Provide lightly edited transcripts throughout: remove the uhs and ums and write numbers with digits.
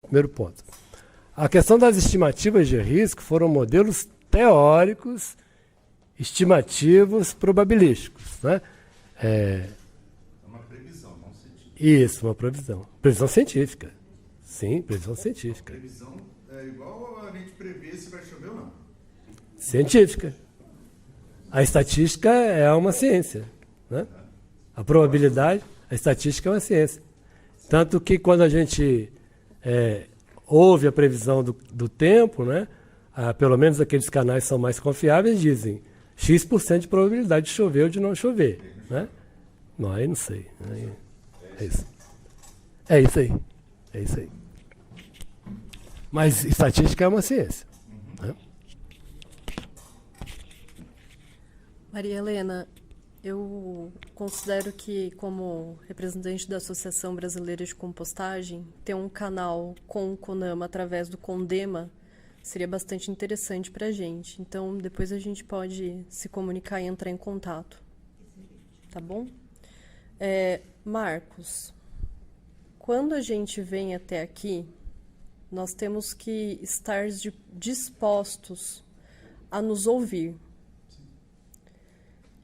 Primeiro ponto. A questão das estimativas de risco foram modelos teóricos, estimativos, probabilísticos, né? É uma previsão, não científica. Isso, uma previsão. Previsão científica. Sim, previsão científica. Previsão é igual a gente prever se vai chover ou não. Científica. A estatística é uma ciência, né? A probabilidade, a estatística é uma ciência. Tanto que quando a gente ouve a previsão do tempo, né? Pelo menos aqueles canais que são mais confiáveis dizem X% de probabilidade de chover ou de não chover, né? Não, aí não sei. Aí, é isso. É isso aí. É isso aí. Mas estatística é uma ciência. Né? Maria Helena, eu considero que, como representante da Associação Brasileira de Compostagem, ter um canal com o CONAMA através do CONDEMA seria bastante interessante para a gente. Então, depois a gente pode se comunicar e entrar em contato. Tá bom? Marcos, quando a gente vem até aqui, nós temos que estar dispostos a nos ouvir.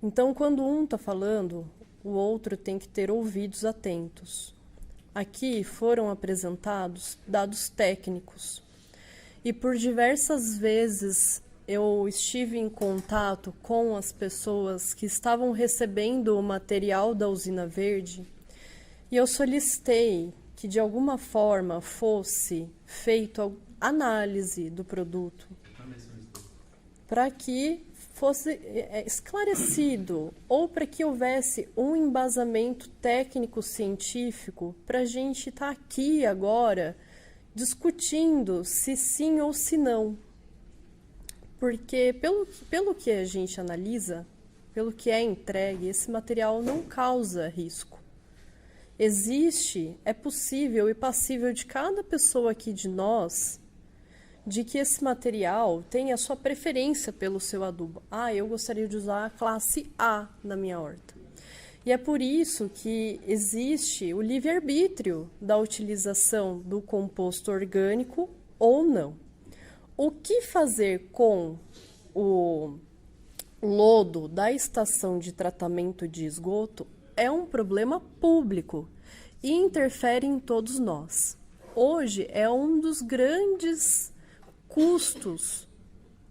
Então, quando um está falando, o outro tem que ter ouvidos atentos. Aqui foram apresentados dados técnicos. E por diversas vezes eu estive em contato com as pessoas que estavam recebendo o material da Usina Verde e eu solicitei que de alguma forma fosse feita análise do produto para que fosse esclarecido ou para que houvesse um embasamento técnico-científico para a gente estar aqui agora discutindo se sim ou se não. Porque pelo que a gente analisa, pelo que é entregue, esse material não causa risco. É possível e passível de cada pessoa aqui de nós de que esse material tenha a sua preferência pelo seu adubo. Eu gostaria de usar a classe A na minha horta. E é por isso que existe o livre-arbítrio da utilização do composto orgânico ou não. O que fazer com o lodo da estação de tratamento de esgoto é um problema público e interfere em todos nós. Hoje é um dos grandes custos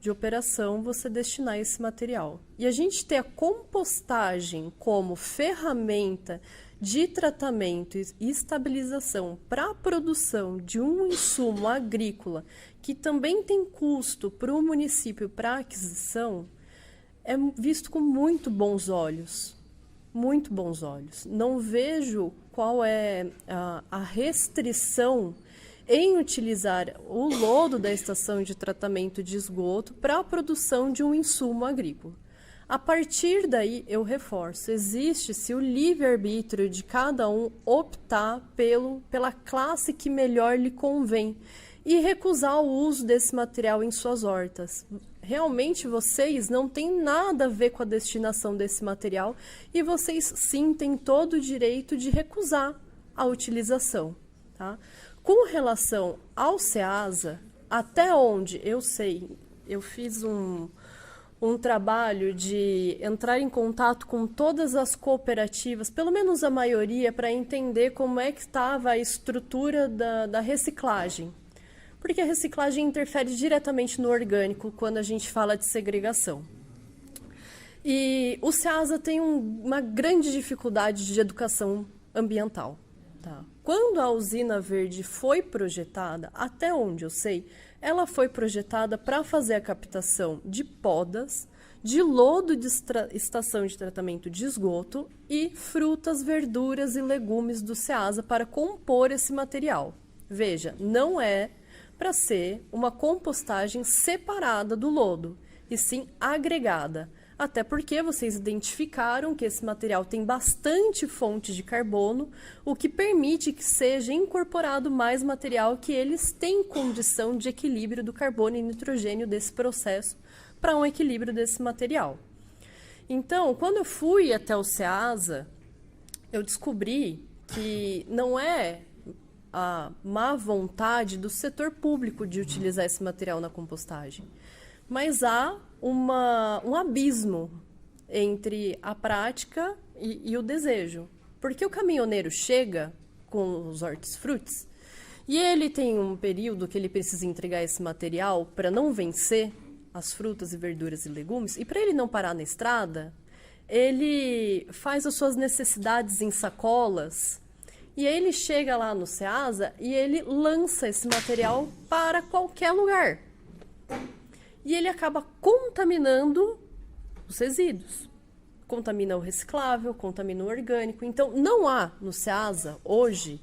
de operação você destinar esse material. E a gente ter a compostagem como ferramenta de tratamento e estabilização para a produção de um insumo agrícola que também tem custo para o município para aquisição, é visto com muito bons olhos. Muito bons olhos. Não vejo qual é a restrição em utilizar o lodo da estação de tratamento de esgoto para a produção de um insumo agrícola. A partir daí, eu reforço, existe-se o livre-arbítrio de cada um optar pela classe que melhor lhe convém e recusar o uso desse material em suas hortas. Realmente, vocês não têm nada a ver com a destinação desse material e vocês sim têm todo o direito de recusar a utilização, tá? Com relação ao SEASA, até onde eu sei, eu fiz um trabalho de entrar em contato com todas as cooperativas, pelo menos a maioria, para entender como é que estava a estrutura da reciclagem. Porque a reciclagem interfere diretamente no orgânico quando a gente fala de segregação. E o SEASA tem uma grande dificuldade de educação ambiental. Tá? Quando a Usina Verde foi projetada, até onde eu sei, ela foi projetada para fazer a captação de podas, de lodo de estação de tratamento de esgoto e frutas, verduras e legumes do SEASA para compor esse material. Veja, não é para ser uma compostagem separada do lodo, e sim agregada. Até porque vocês identificaram que esse material tem bastante fonte de carbono, o que permite que seja incorporado mais material que eles têm condição de equilíbrio do carbono e nitrogênio desse processo para um equilíbrio desse material. Então, quando eu fui até o SEASA, eu descobri que não é a má vontade do setor público de utilizar esse material na compostagem. Mas há um abismo entre a prática e o desejo. Porque o caminhoneiro chega com os hortifrutis e ele tem um período que ele precisa entregar esse material para não vencer as frutas e verduras e legumes, e para ele não parar na estrada, ele faz as suas necessidades em sacolas, e aí ele chega lá no Ceasa e ele lança esse material para qualquer lugar. E ele acaba contaminando os resíduos. Contamina o reciclável, contamina o orgânico. Então, não há no Ceasa, hoje,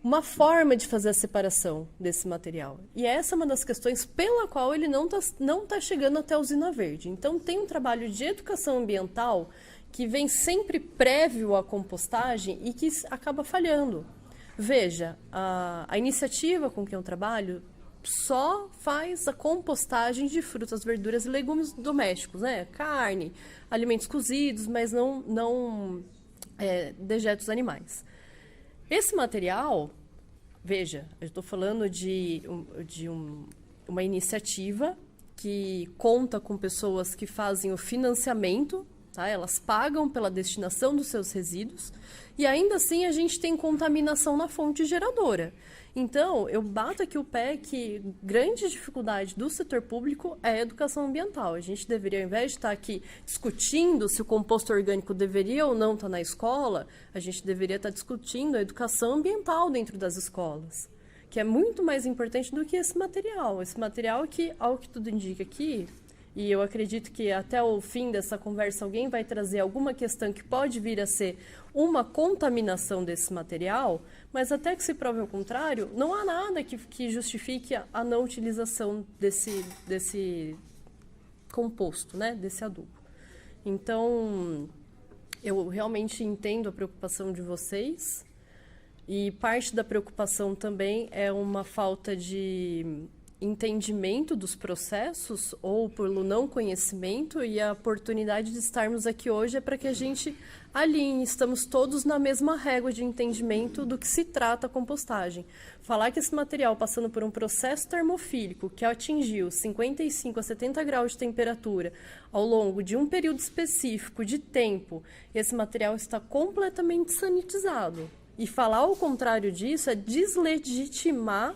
uma forma de fazer a separação desse material. E essa é uma das questões pela qual ele não tá chegando até a usina verde. Então, tem um trabalho de educação ambiental que vem sempre prévio à compostagem e que acaba falhando. Veja, a iniciativa com que eu trabalho só faz a compostagem de frutas, verduras e legumes domésticos, né? Carne, alimentos cozidos, mas não dejetos animais. Esse material, veja, eu estou falando de uma iniciativa que conta com pessoas que fazem o financiamento, tá? Elas pagam pela destinação dos seus resíduos e ainda assim a gente tem contaminação na fonte geradora. Então, eu bato aqui o pé que grande dificuldade do setor público é a educação ambiental. A gente deveria, ao invés de estar aqui discutindo se o composto orgânico deveria ou não estar na escola, a gente deveria estar discutindo a educação ambiental dentro das escolas, que é muito mais importante do que esse material. Esse material que, ao que tudo indica aqui, e eu acredito que até o fim dessa conversa alguém vai trazer alguma questão que pode vir a ser uma contaminação desse material, mas até que se prove ao contrário, não há nada que justifique a não utilização desse composto, né, desse adubo. Então, eu realmente entendo a preocupação de vocês e parte da preocupação também é uma falta de entendimento dos processos ou pelo não conhecimento, e a oportunidade de estarmos aqui hoje é para que a gente alinhe, estamos todos na mesma régua de entendimento do que se trata a compostagem. Falar que esse material passando por um processo termofílico que atingiu 55 a 70 graus de temperatura ao longo de um período específico de tempo, esse material está completamente sanitizado. E falar o contrário disso é deslegitimar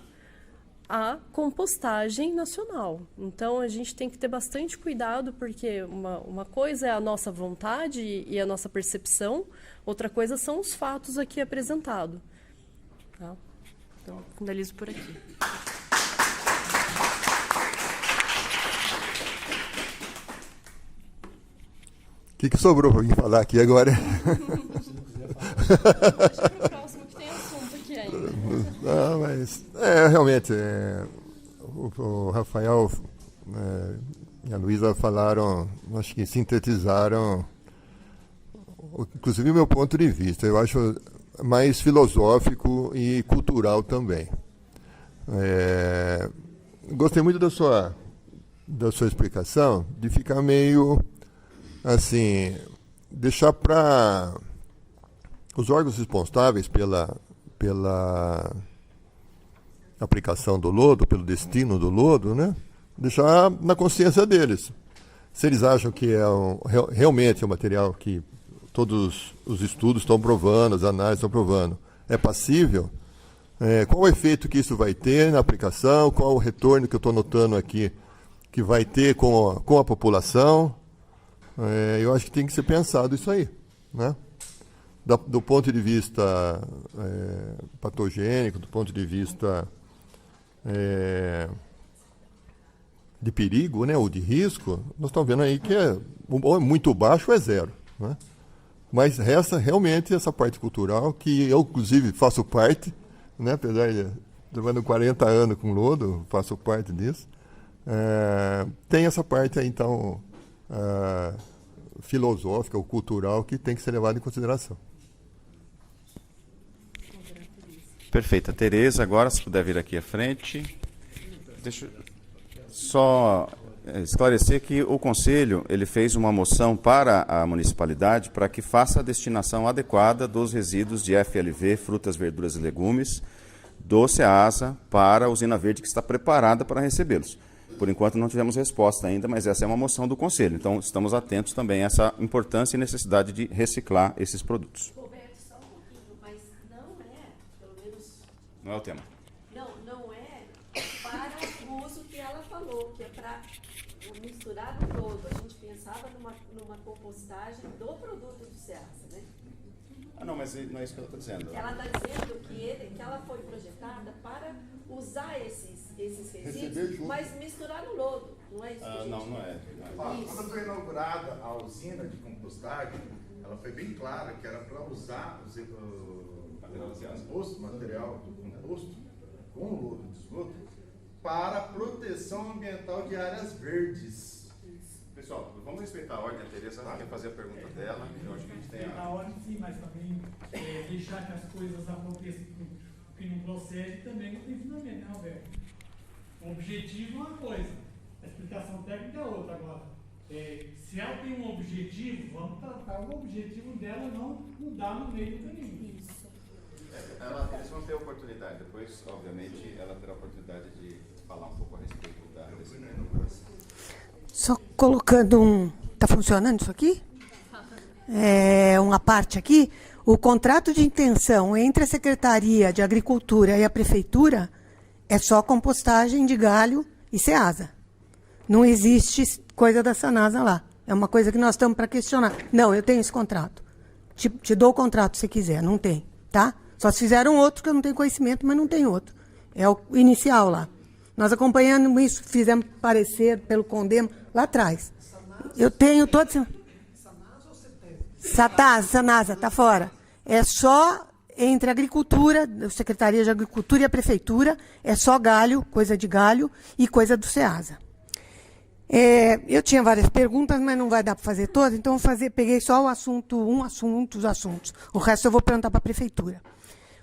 a compostagem nacional. Então, a gente tem que ter bastante cuidado, porque uma coisa é a nossa vontade e a nossa percepção, outra coisa são os fatos aqui apresentados. Tá? Então, finalizo por aqui. O que sobrou para mim falar aqui agora? Deixa para o próximo, que tem assunto aqui ainda. Não, mas realmente o Rafael e a Luísa falaram, acho que sintetizaram, inclusive o meu ponto de vista. Eu acho mais filosófico e cultural também. Gostei muito da sua explicação, de ficar meio assim, deixar para os órgãos responsáveis pela aplicação do lodo, pelo destino do lodo, né? Deixar na consciência deles. Se eles acham que realmente é um material que todos os estudos estão provando, as análises estão provando, é passível, qual o efeito que isso vai ter na aplicação, qual o retorno que eu estou notando aqui que vai ter com a população. Eu acho que tem que ser pensado isso aí, né? Do ponto de vista patogênico, do ponto de vista de perigo, né, ou de risco, nós estamos vendo aí que ou é muito baixo ou é zero, né? Mas resta realmente essa parte cultural, que eu, inclusive, faço parte, né, apesar de levando 40 anos com lodo, faço parte disso. Tem essa parte aí, então, filosófica ou cultural que tem que ser levada em consideração. Perfeito. Tereza, agora, se puder vir aqui à frente. Deixa eu só esclarecer que o Conselho ele fez uma moção para a municipalidade para que faça a destinação adequada dos resíduos de FLV, frutas, verduras e legumes, do SEASA para a usina verde que está preparada para recebê-los. Por enquanto não tivemos resposta ainda, mas essa é uma moção do Conselho. Então estamos atentos também a essa importância e necessidade de reciclar esses produtos. Roberto, só um pouquinho, mas não é, pelo menos, Não é o tema. não é para o uso que ela falou, que é para misturar no todo. A gente pensava numa compostagem do produto do SEASA, né? Ah, não, mas não é isso que eu estou dizendo. Ela está dizendo que ela foi projetada para usar esses resíduos, mas misturar no lodo, não é isso? que a gente Não é. Quando foi inaugurada a usina de compostagem, ela foi bem clara que era para usar o material do composto com o lodo de esgoto para proteção ambiental de áreas verdes. Pessoal, vamos respeitar a ordem. A Tereza quer fazer a pergunta dela. Eu acho que a gente tem A ordem sim, mas também deixar que as coisas aconteçam que não procede também não tem fundamento, né, Roberto? O objetivo é uma coisa, a explicação técnica é outra. Agora, se ela tem um objetivo, vamos tratar o objetivo dela não mudar no meio do caminho. Eles vão ter oportunidade. Depois, obviamente, ela terá a oportunidade de falar um pouco a respeito desse negócio. Só colocando um... Está funcionando isso aqui? Uma parte aqui. O contrato de intenção entre a Secretaria de Agricultura e a Prefeitura é só compostagem de galho e SEASA. Não existe coisa da Sanasa lá. É uma coisa que nós estamos para questionar. Não, eu tenho esse contrato. Te dou o contrato se quiser. Não tem, tá? Só se fizeram outro que eu não tenho conhecimento, mas não tem outro. É o inicial lá. Nós acompanhando isso, fizemos parecer pelo Condema lá atrás. Eu tenho todo... Sanasa, está fora. É só entre a Agricultura, a Secretaria de Agricultura e a Prefeitura, é só galho, coisa de galho e coisa do SEASA. Eu tinha várias perguntas, mas não vai dar para fazer todas, então peguei só os assuntos. O resto eu vou perguntar para a Prefeitura,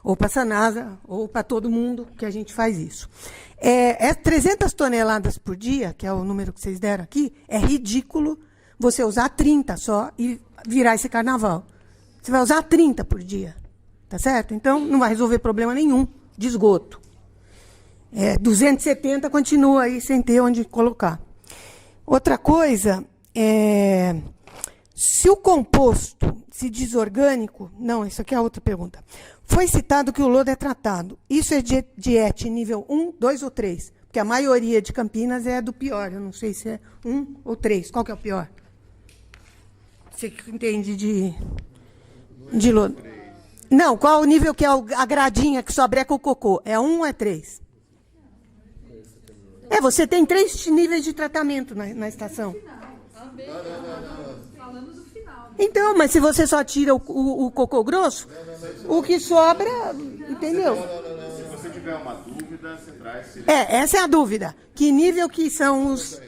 ou para a Sanasa, ou para todo mundo que a gente faz isso. 300 toneladas por dia, que é o número que vocês deram aqui, é ridículo você usar 30 só e virar esse carnaval. Você vai usar 30 por dia, tá certo? Então, não vai resolver problema nenhum de esgoto. 270 continua aí sem ter onde colocar. Outra coisa, se o composto se desorgânico... Não, isso aqui é outra pergunta. Foi citado que o lodo é tratado. Isso é de ET nível 1, 2 ou 3? Porque a maioria de Campinas é do pior. Eu não sei se é 1 ou 3. Qual que é o pior? Você que entende de lodo. Não, qual o nível que é a gradinha que só breca o cocô? É 1 ou é 3? Você tem 3 níveis de tratamento na estação. Falando do final. Então, mas se você só tira o cocô grosso, o que sobra, entendeu? Se você tiver uma dúvida, você traz. Essa é a dúvida. Que nível que são os...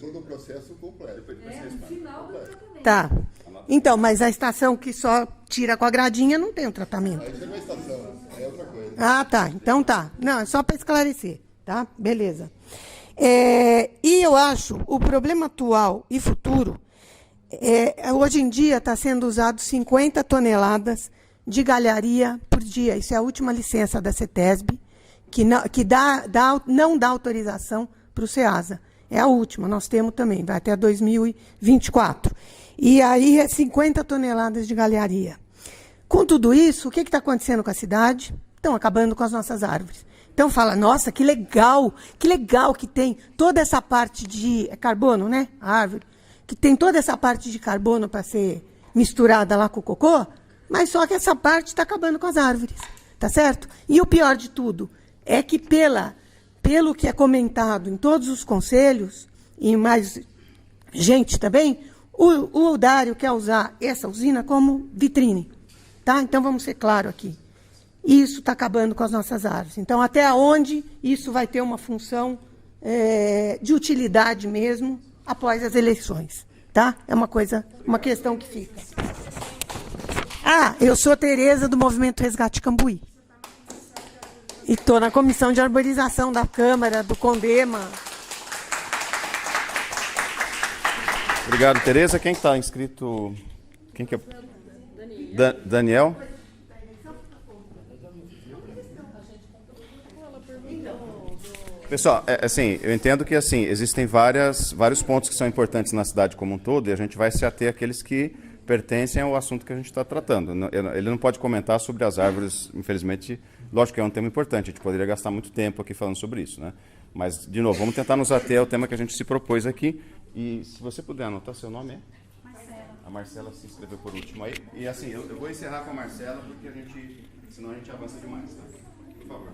Todo o processo completo. No final do tratamento. Tá. Então, mas a estação que só tira com a gradinha não tem o tratamento. Isso é uma estação, é outra coisa. Ah, tá. Então tá. Não, é só para esclarecer, tá? Beleza. E eu acho o problema atual e futuro, hoje em dia está sendo usado 50 toneladas de galharia por dia. Isso é a última licença da CETESB, que não dá autorização para o SEASA. É a última, nós temos também, vai até 2024. E aí é 50 toneladas de galharia. Com tudo isso, o que está acontecendo com a cidade? Estão acabando com as nossas árvores. Então fala, nossa, que legal que tem toda essa parte de carbono, né? A árvore. Que tem toda essa parte de carbono para ser misturada lá com o cocô, mas só que essa parte está acabando com as árvores, tá certo? E o pior de tudo é que pelo que é comentado em todos os conselhos, e mais gente também, o Dário quer usar essa usina como vitrine, tá? Então vamos ser claros aqui. Isso está acabando com as nossas árvores. Então, até onde isso vai ter uma função de utilidade mesmo após as eleições, tá? É uma questão que fica. Eu sou Tereza do Movimento Resgate Cambuí. E estou na comissão de arborização da Câmara, do Condema. Obrigado, Tereza. Quem está inscrito? Quem que é? Daniel? Pessoal, assim, eu entendo que assim existem vários pontos que são importantes na cidade como um todo e a gente vai se ater àqueles que pertencem ao assunto que a gente está tratando. Ele não pode comentar sobre as árvores, infelizmente. Lógico que é um tema importante, a gente poderia gastar muito tempo aqui falando sobre isso, né? Mas, de novo, vamos tentar nos ater ao tema que a gente se propôs aqui. E se você puder anotar seu nome, Marcela. A Marcela se inscreveu por último aí. E assim, eu vou encerrar com a Marcela, porque senão a gente avança demais, tá? Por favor.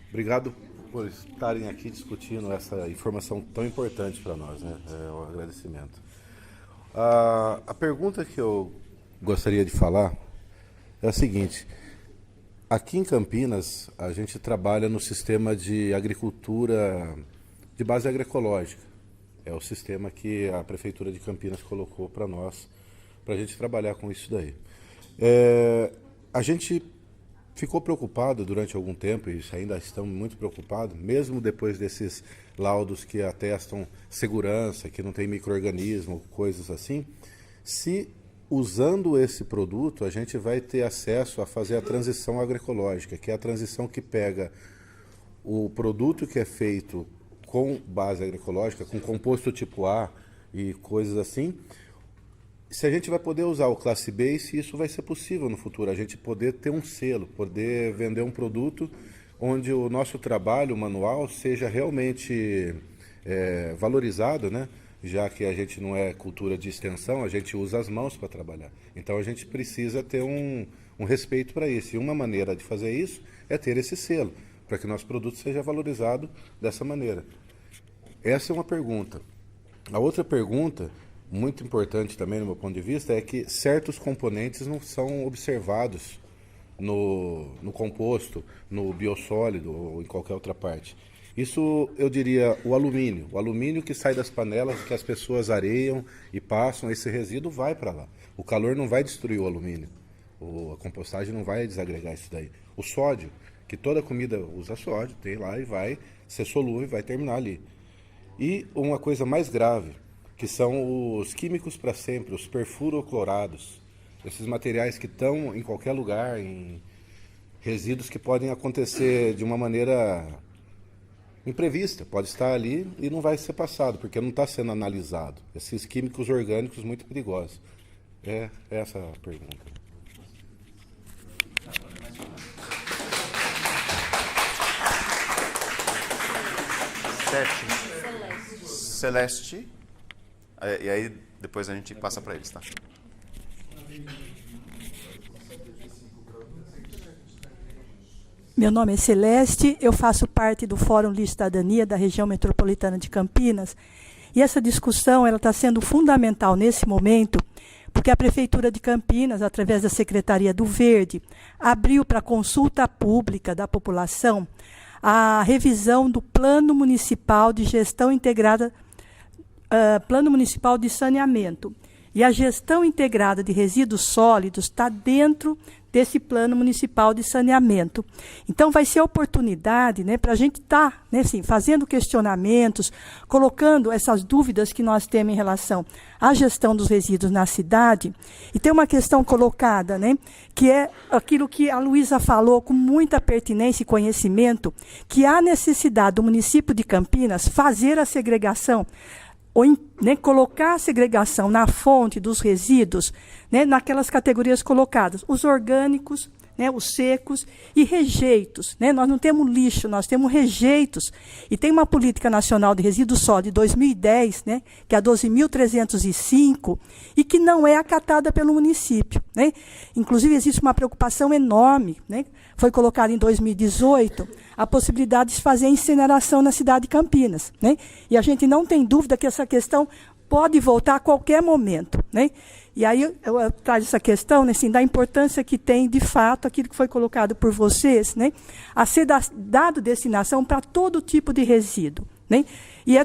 Obrigado por estarem aqui discutindo essa informação tão importante para nós, né? Um agradecimento. A pergunta que eu gostaria de falar é a seguinte: aqui em Campinas a gente trabalha no sistema de agricultura de base agroecológica. É o sistema que a Prefeitura de Campinas colocou para nós, para a gente trabalhar com isso daí. A gente ficou preocupado durante algum tempo, e ainda estamos muito preocupados, mesmo depois desses laudos que atestam segurança, que não tem micro-organismo, coisas assim, se usando esse produto a gente vai ter acesso a fazer a transição agroecológica, que é a transição que pega o produto que é feito com base agroecológica, com composto tipo A e coisas assim, se a gente vai poder usar o classe B e se isso vai ser possível no futuro, a gente poder ter um selo, poder vender um produto onde o nosso trabalho manual seja realmente valorizado, né? Já que a gente não é cultura de extensão, a gente usa as mãos para trabalhar. Então a gente precisa ter um respeito para isso. E uma maneira de fazer isso é ter esse selo, para que nosso produto seja valorizado dessa maneira. Essa é uma pergunta. A outra pergunta, muito importante também no meu ponto de vista, é que certos componentes não são observados no composto, no biossólido ou em qualquer outra parte. Isso, eu diria, o alumínio que sai das panelas que as pessoas areiam e passam, esse resíduo vai para lá. O calor não vai destruir o alumínio, a compostagem não vai desagregar isso daí. O sódio, que toda comida usa sódio, tem lá e vai ser solúvel e vai terminar ali. E uma coisa mais grave, que são os químicos para sempre, os perfuroclorados, esses materiais que estão em qualquer lugar, em resíduos que podem acontecer de uma maneira imprevista, pode estar ali e não vai ser passado, porque não está sendo analisado. Esses químicos orgânicos muito perigosos. É essa a pergunta. Celeste. E aí depois a gente passa para eles, tá? Meu nome é Celeste, eu faço parte do Fórum de Cidadania da região metropolitana de Campinas. E essa discussão está sendo fundamental nesse momento, porque a Prefeitura de Campinas, através da Secretaria do Verde, abriu para consulta pública da população a revisão do Plano Municipal de Gestão Integrada, Plano Municipal de Saneamento. E a gestão integrada de resíduos sólidos está dentro desse Plano Municipal de Saneamento. Então, vai ser a oportunidade, né, para a gente estar assim, fazendo questionamentos, colocando essas dúvidas que nós temos em relação à gestão dos resíduos na cidade. E tem uma questão colocada, né, que é aquilo que a Luísa falou com muita pertinência e conhecimento, que há necessidade do município de Campinas fazer a segregação, ou colocar a segregação na fonte dos resíduos, né, naquelas categorias colocadas, os orgânicos, né, os secos e rejeitos. Né? Nós não temos lixo, nós temos rejeitos. E tem uma política nacional de resíduos sólidos de 2010, né, que é a 12.305, e que não é acatada pelo município. Né? Inclusive, existe uma preocupação enorme, né? Foi colocada em 2018 a possibilidade de fazer incineração na cidade de Campinas. Né? E a gente não tem dúvida que essa questão pode voltar a qualquer momento. Né? E aí eu trago essa questão, né, assim, da importância que tem, de fato, aquilo que foi colocado por vocês, né, a ser dado destinação para todo tipo de resíduo. Né? E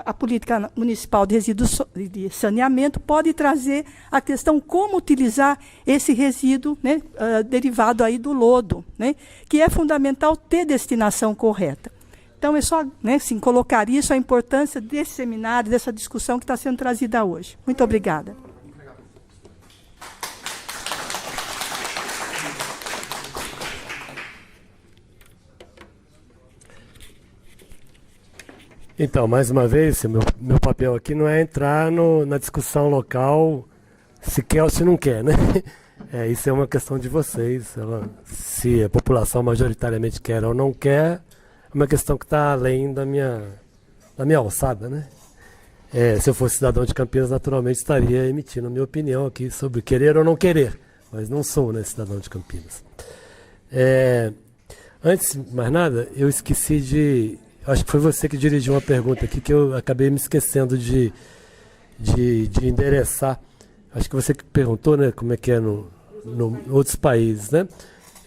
a política municipal de resíduos de saneamento pode trazer a questão como utilizar esse resíduo, né, derivado aí do lodo, né, que é fundamental ter destinação correta. Então, é só, né, assim, colocar isso, a importância desse seminário, dessa discussão que está sendo trazida hoje. Muito obrigada. Então, mais uma vez, meu papel aqui não é entrar na discussão local se quer ou se não quer, né? Isso é uma questão de vocês. Se a população majoritariamente quer ou não quer, é uma questão que está além da minha alçada, né? Se eu fosse cidadão de Campinas, naturalmente estaria emitindo a minha opinião aqui sobre querer ou não querer, mas não sou, né, cidadão de Campinas. Antes de mais nada, eu esqueci de... Acho que foi você que dirigiu uma pergunta aqui que eu acabei me esquecendo de endereçar. Acho que você que perguntou, né, como é que é no outros países, né?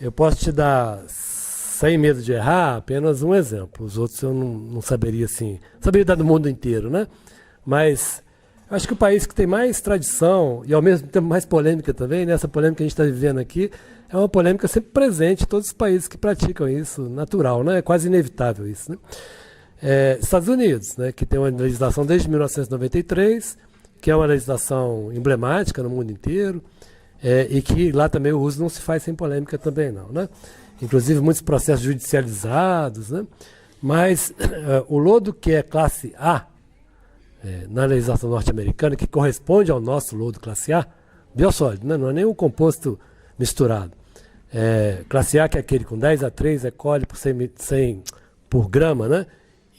Eu posso te dar, sem medo de errar, apenas um exemplo. Os outros eu não saberia, assim... Saberia dar do mundo inteiro, né? Mas acho que o país que tem mais tradição e ao mesmo tempo mais polêmica também, né? Essa polêmica que a gente está vivendo aqui, é uma polêmica sempre presente em todos os países que praticam isso, natural, né? É quase inevitável isso, né? Estados Unidos, né? Que tem uma legislação desde 1993, que é uma legislação emblemática no mundo inteiro, e que lá também o uso não se faz sem polêmica também não, né? Inclusive muitos processos judicializados, né? Mas o lodo que é classe A, na legislação norte-americana, que corresponde ao nosso lodo classe A, biossólido, né? Não é nenhum composto misturado. Classe A, que é aquele com 10A3 E. coli por 100 por grama, né?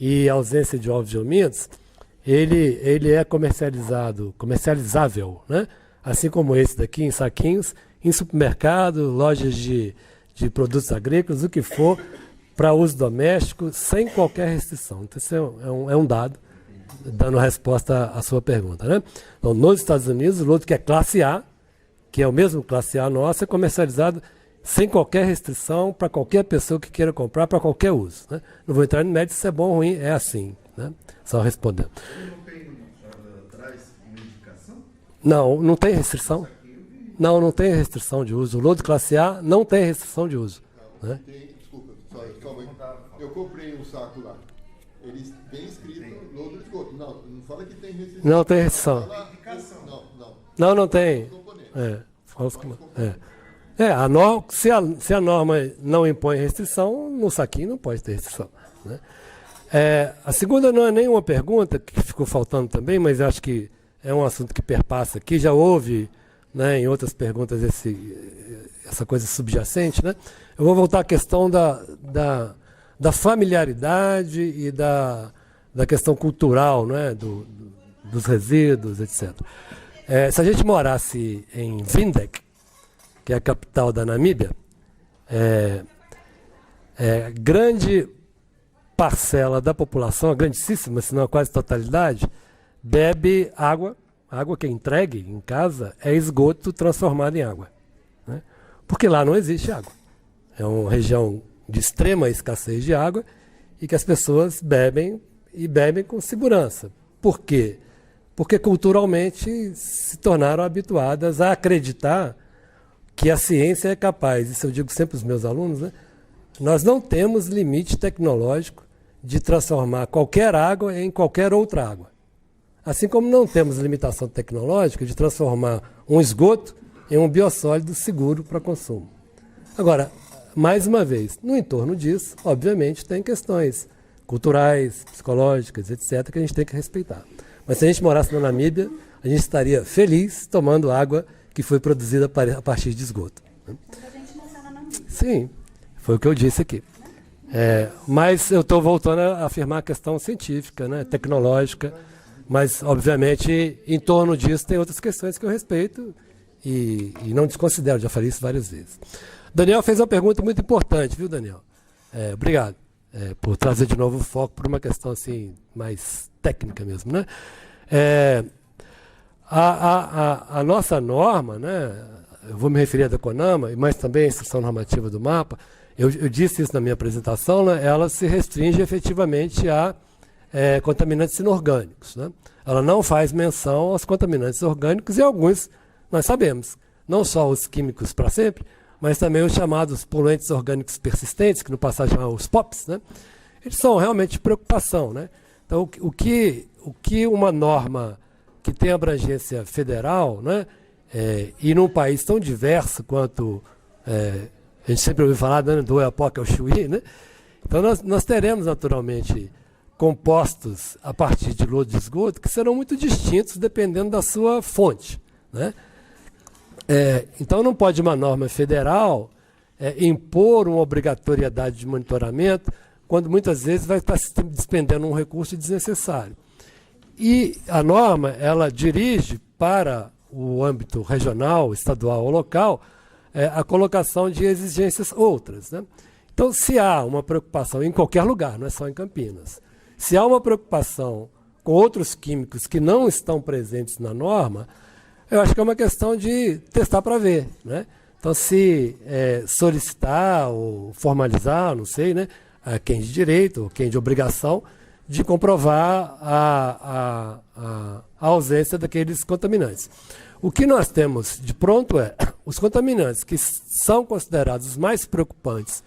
E ausência de ovos de homintos, ele é comercializável, né? Assim como esse daqui, em saquinhos, em supermercado, lojas de produtos agrícolas, o que for, para uso doméstico, sem qualquer restrição. Então, isso é um dado, dando resposta à sua pergunta, né? Então, nos Estados Unidos, o lodo que é classe A, que é o mesmo classe A nossa, é comercializado sem qualquer restrição para qualquer pessoa que queira comprar para qualquer uso, né? Não vou entrar no mérito se é bom ou ruim, é assim, né? Só respondendo. Não tem atrás uma indicação? Não tem restrição. Não tem restrição de uso. O lodo classe A não tem restrição de uso, né? Desculpa, calma aí. Eu comprei um saco lá. Ele tem escrito lodo de esgoto. Não fala que tem restrição. Não tem restrição. Não tem. Se a norma não impõe restrição, no saquinho não pode ter restrição, né? A segunda não é nenhuma pergunta, que ficou faltando também, mas acho que é um assunto que perpassa aqui. Já houve, né, em outras perguntas essa coisa subjacente, né? Eu vou voltar à questão da familiaridade e da questão cultural, né, dos resíduos, etc. Se a gente morasse em Windhoek, que é a capital da Namíbia, grande parcela da população, a grandíssima, se não a quase totalidade, bebe água que é entregue em casa é esgoto transformado em água, né? Porque lá não existe água. É uma região de extrema escassez de água e que as pessoas bebem e bebem com segurança. Por quê? Porque culturalmente se tornaram habituadas a acreditar que a ciência é capaz, isso eu digo sempre aos meus alunos, né? Nós não temos limite tecnológico de transformar qualquer água em qualquer outra água. Assim como não temos limitação tecnológica de transformar um esgoto em um biossólido seguro para consumo. Agora, mais uma vez, no entorno disso, obviamente, tem questões culturais, psicológicas, etc., que a gente tem que respeitar. Mas se a gente morasse na Namíbia, a gente estaria feliz tomando água que foi produzida a partir de esgoto, né? Sim, foi o que eu disse aqui. Mas eu estou voltando a afirmar a questão científica, né, tecnológica, mas, obviamente, em torno disso tem outras questões que eu respeito e não desconsidero, já falei isso várias vezes. Daniel fez uma pergunta muito importante, viu, Daniel? Obrigado por trazer de novo o foco para uma questão assim, mais técnica mesmo, né? A nossa norma, né, eu vou me referir à da CONAMA, mas também à instrução normativa do MAPA, eu disse isso na minha apresentação, né, ela se restringe efetivamente a contaminantes inorgânicos, né? Ela não faz menção aos contaminantes orgânicos e alguns nós sabemos, não só os químicos para sempre, mas também os chamados poluentes orgânicos persistentes, que no passado chamavam os POPs, né? Eles são realmente de preocupação, né? Então, o que uma norma que tem abrangência federal, né, e num país tão diverso quanto a gente sempre ouviu falar do Oiapoque ao Chuí, né? Então nós teremos naturalmente compostos a partir de lodo de esgoto que serão muito distintos dependendo da sua fonte, né? Então não pode uma norma federal impor uma obrigatoriedade de monitoramento quando muitas vezes vai estar se despendendo um recurso desnecessário. E a norma, ela dirige para o âmbito regional, estadual ou local a colocação de exigências outras, né? Então, se há uma preocupação em qualquer lugar, não é só em Campinas, se há uma preocupação com outros químicos que não estão presentes na norma, eu acho que é uma questão de testar para ver, né? Então, se solicitar ou formalizar, não sei, né, a quem de direito ou quem de obrigação, de comprovar a ausência daqueles contaminantes. O que nós temos de pronto os contaminantes que são considerados os mais preocupantes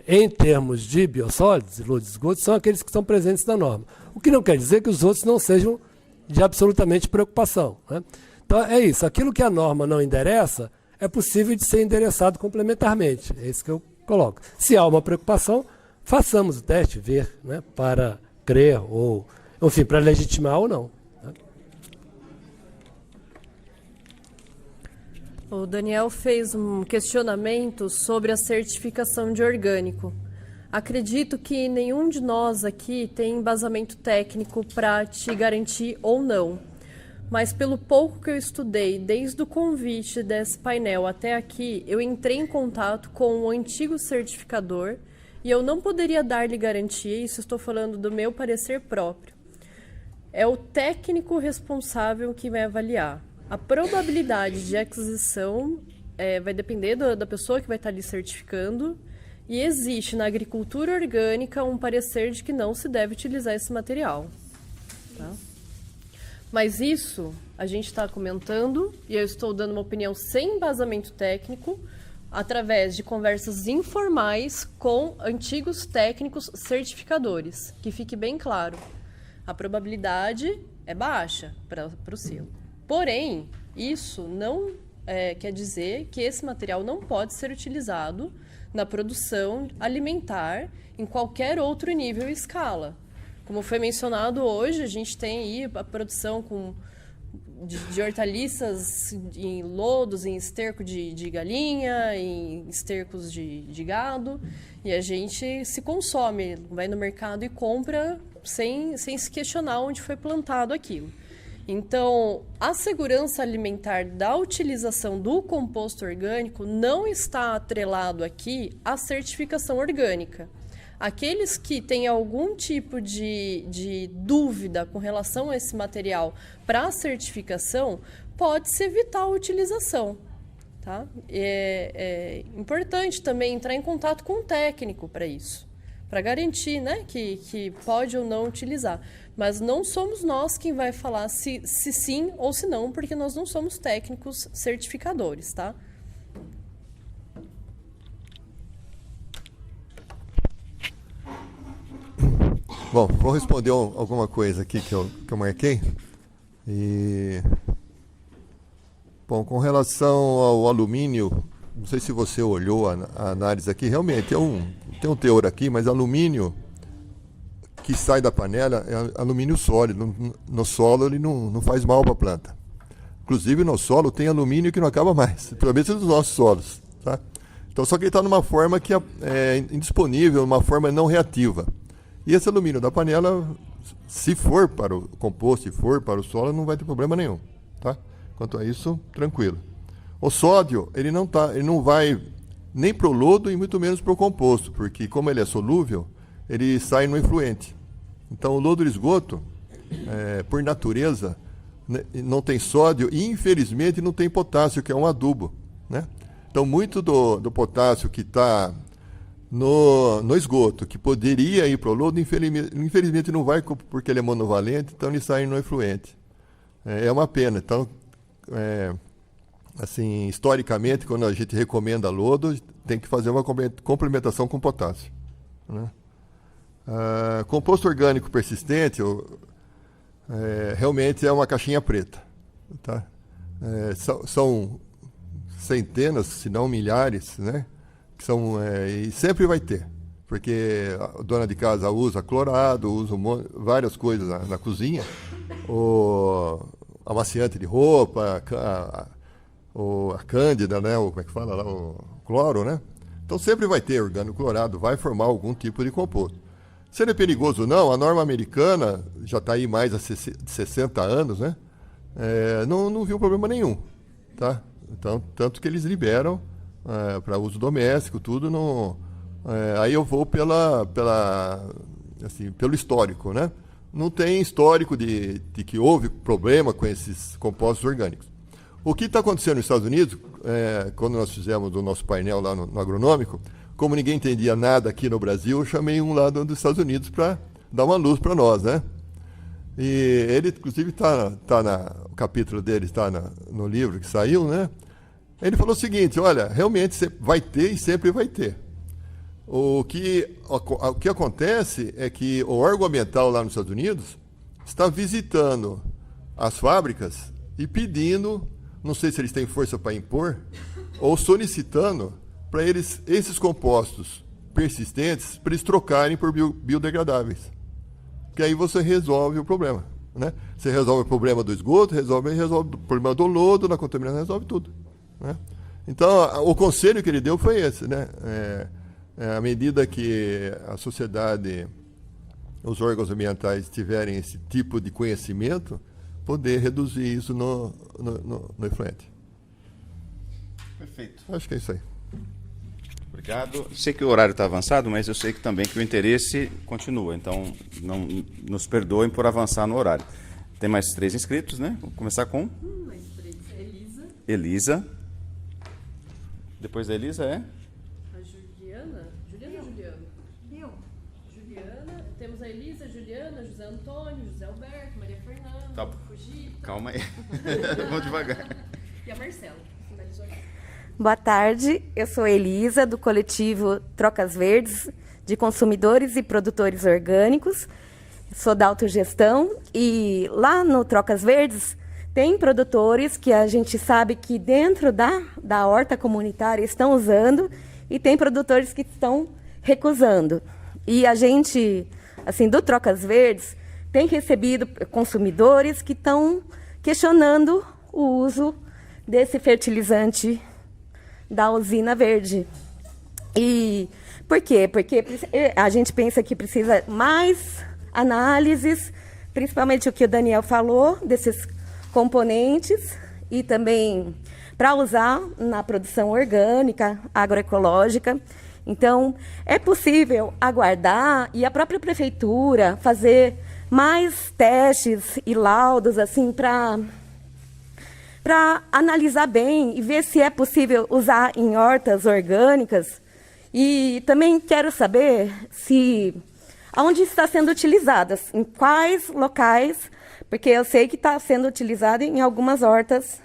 em termos de biossólidos e lodo de esgoto são aqueles que estão presentes na norma. O que não quer dizer que os outros não sejam de absolutamente preocupação, né? Então é isso, aquilo que a norma não endereça é possível de ser endereçado complementarmente, é isso que eu coloco. Se há uma preocupação, façamos o teste, ver, né, para crer ou, enfim, para legitimar ou não. O Daniel fez um questionamento sobre a certificação de orgânico. Acredito que nenhum de nós aqui tem embasamento técnico para te garantir ou não. Mas pelo pouco que eu estudei, desde o convite desse painel até aqui, eu entrei em contato com o antigo certificador e eu não poderia dar-lhe garantia, isso estou falando do meu parecer próprio. É o técnico responsável que vai avaliar. A probabilidade de aquisição vai depender da pessoa que vai estar lhe certificando e existe na agricultura orgânica um parecer de que não se deve utilizar esse material. Tá? Mas isso a gente está comentando e eu estou dando uma opinião sem embasamento técnico através de conversas informais com antigos técnicos certificadores. Que fique bem claro, a probabilidade é baixa para o selo. Porém, isso não quer dizer que esse material não pode ser utilizado na produção alimentar em qualquer outro nível e escala. Como foi mencionado hoje, a gente tem aí a produção de hortaliças em lodos, em esterco de galinha, em estercos de gado, e a gente se consome, vai no mercado e compra sem se questionar onde foi plantado aquilo. Então, a segurança alimentar da utilização do composto orgânico não está atrelado aqui à certificação orgânica. Aqueles que têm algum tipo de dúvida com relação a esse material para a certificação, pode-se evitar a utilização. Tá? É importante também entrar em contato com o técnico para isso, para garantir, né, que pode ou não utilizar. Mas não somos nós quem vai falar se sim ou se não, porque nós não somos técnicos certificadores, tá? Bom, vou responder alguma coisa aqui que eu marquei. Bom, com relação ao alumínio, não sei se você olhou a análise aqui, realmente tem um teor aqui, mas alumínio que sai da panela é alumínio sólido. No solo ele não faz mal para a planta. Inclusive no solo tem alumínio que não acaba mais, pelo menos nos nossos solos. Tá? Então só que ele está numa forma que é indisponível, uma forma não reativa. E esse alumínio da panela, se for para o composto, se for para o solo, não vai ter problema nenhum. Tá? Quanto a isso, tranquilo. O sódio, ele não vai nem para o lodo e muito menos para o composto, porque como ele é solúvel, ele sai no efluente. Então o lodo de esgoto, por natureza, não tem sódio e infelizmente não tem potássio, que é um adubo. Né? Então muito do potássio que está no esgoto, que poderia ir para o lodo, infelizmente não vai porque ele é monovalente, então ele sai no efluente. É uma pena. Então, assim, historicamente, quando a gente recomenda lodo, tem que fazer uma complementação com potássio. Né? Composto orgânico persistente realmente é uma caixinha preta. Tá? São centenas, se não milhares, né? E sempre vai ter. porque a dona de casa usa clorado, usa várias coisas na cozinha, o amaciante de roupa, a cândida, né? Como é que fala lá? O cloro, né? Então sempre vai ter orgânico clorado, vai formar algum tipo de composto. Se ele é perigoso ou não, a norma americana já está aí mais de 60 anos, né? Não viu problema nenhum, tá? Então, tanto que eles liberam para uso doméstico, tudo. Aí eu vou pelo histórico, né? Não tem histórico de que houve problema com esses compostos orgânicos. O que está acontecendo nos Estados Unidos, quando nós fizemos o nosso painel lá no agronômico, como ninguém entendia nada aqui no Brasil, eu chamei um lá dos Estados Unidos para dar uma luz para nós, né? E ele, inclusive, o capítulo dele está no livro que saiu, né? Ele falou o seguinte: olha, realmente vai ter e sempre vai ter. O que acontece é que o órgão ambiental lá nos Estados Unidos está visitando as fábricas e pedindo, não sei se eles têm força para impor, ou solicitando para eles esses compostos persistentes para eles trocarem por biodegradáveis. Que aí você resolve o problema, né? Você resolve o problema do esgoto, resolve o problema do lodo, da contaminação, resolve tudo, né? Então, o conselho que ele deu foi esse, né? À medida que a sociedade, os órgãos ambientais tiverem esse tipo de conhecimento, poder reduzir isso no efluente. Perfeito. Acho que é isso aí. Obrigado. Sei que o horário está avançado, mas eu sei que também que o interesse continua. Então, não nos perdoem por avançar no horário. Tem mais 3 inscritos, né? Vamos começar com... Mais 3. Elisa. Elisa. Depois da Elisa é... A Juliana. Juliana ou Juliano? Eu. Juliana. Temos a Elisa, Juliana, José Antônio, José Alberto, Maria Fernanda. Tá bom. Fugita. Calma aí. Vamos devagar. E a Marcela. Finalizou aqui. Boa tarde, eu sou Elisa, do coletivo Trocas Verdes, de consumidores e produtores orgânicos. Sou da autogestão e lá no Trocas Verdes tem produtores que a gente sabe que dentro da horta comunitária estão usando e tem produtores que estão recusando. E a gente, assim, do Trocas Verdes, tem recebido consumidores que estão questionando o uso desse fertilizante da usina verde. E por quê? Porque a gente pensa que precisa mais análises, principalmente o que o Daniel falou, desses componentes, e também para usar na produção orgânica, agroecológica. Então, é possível aguardar e a própria prefeitura fazer mais testes e laudos assim para analisar bem e ver se é possível usar em hortas orgânicas. E também quero saber aonde está sendo utilizadas, em quais locais, porque eu sei que está sendo utilizada em algumas hortas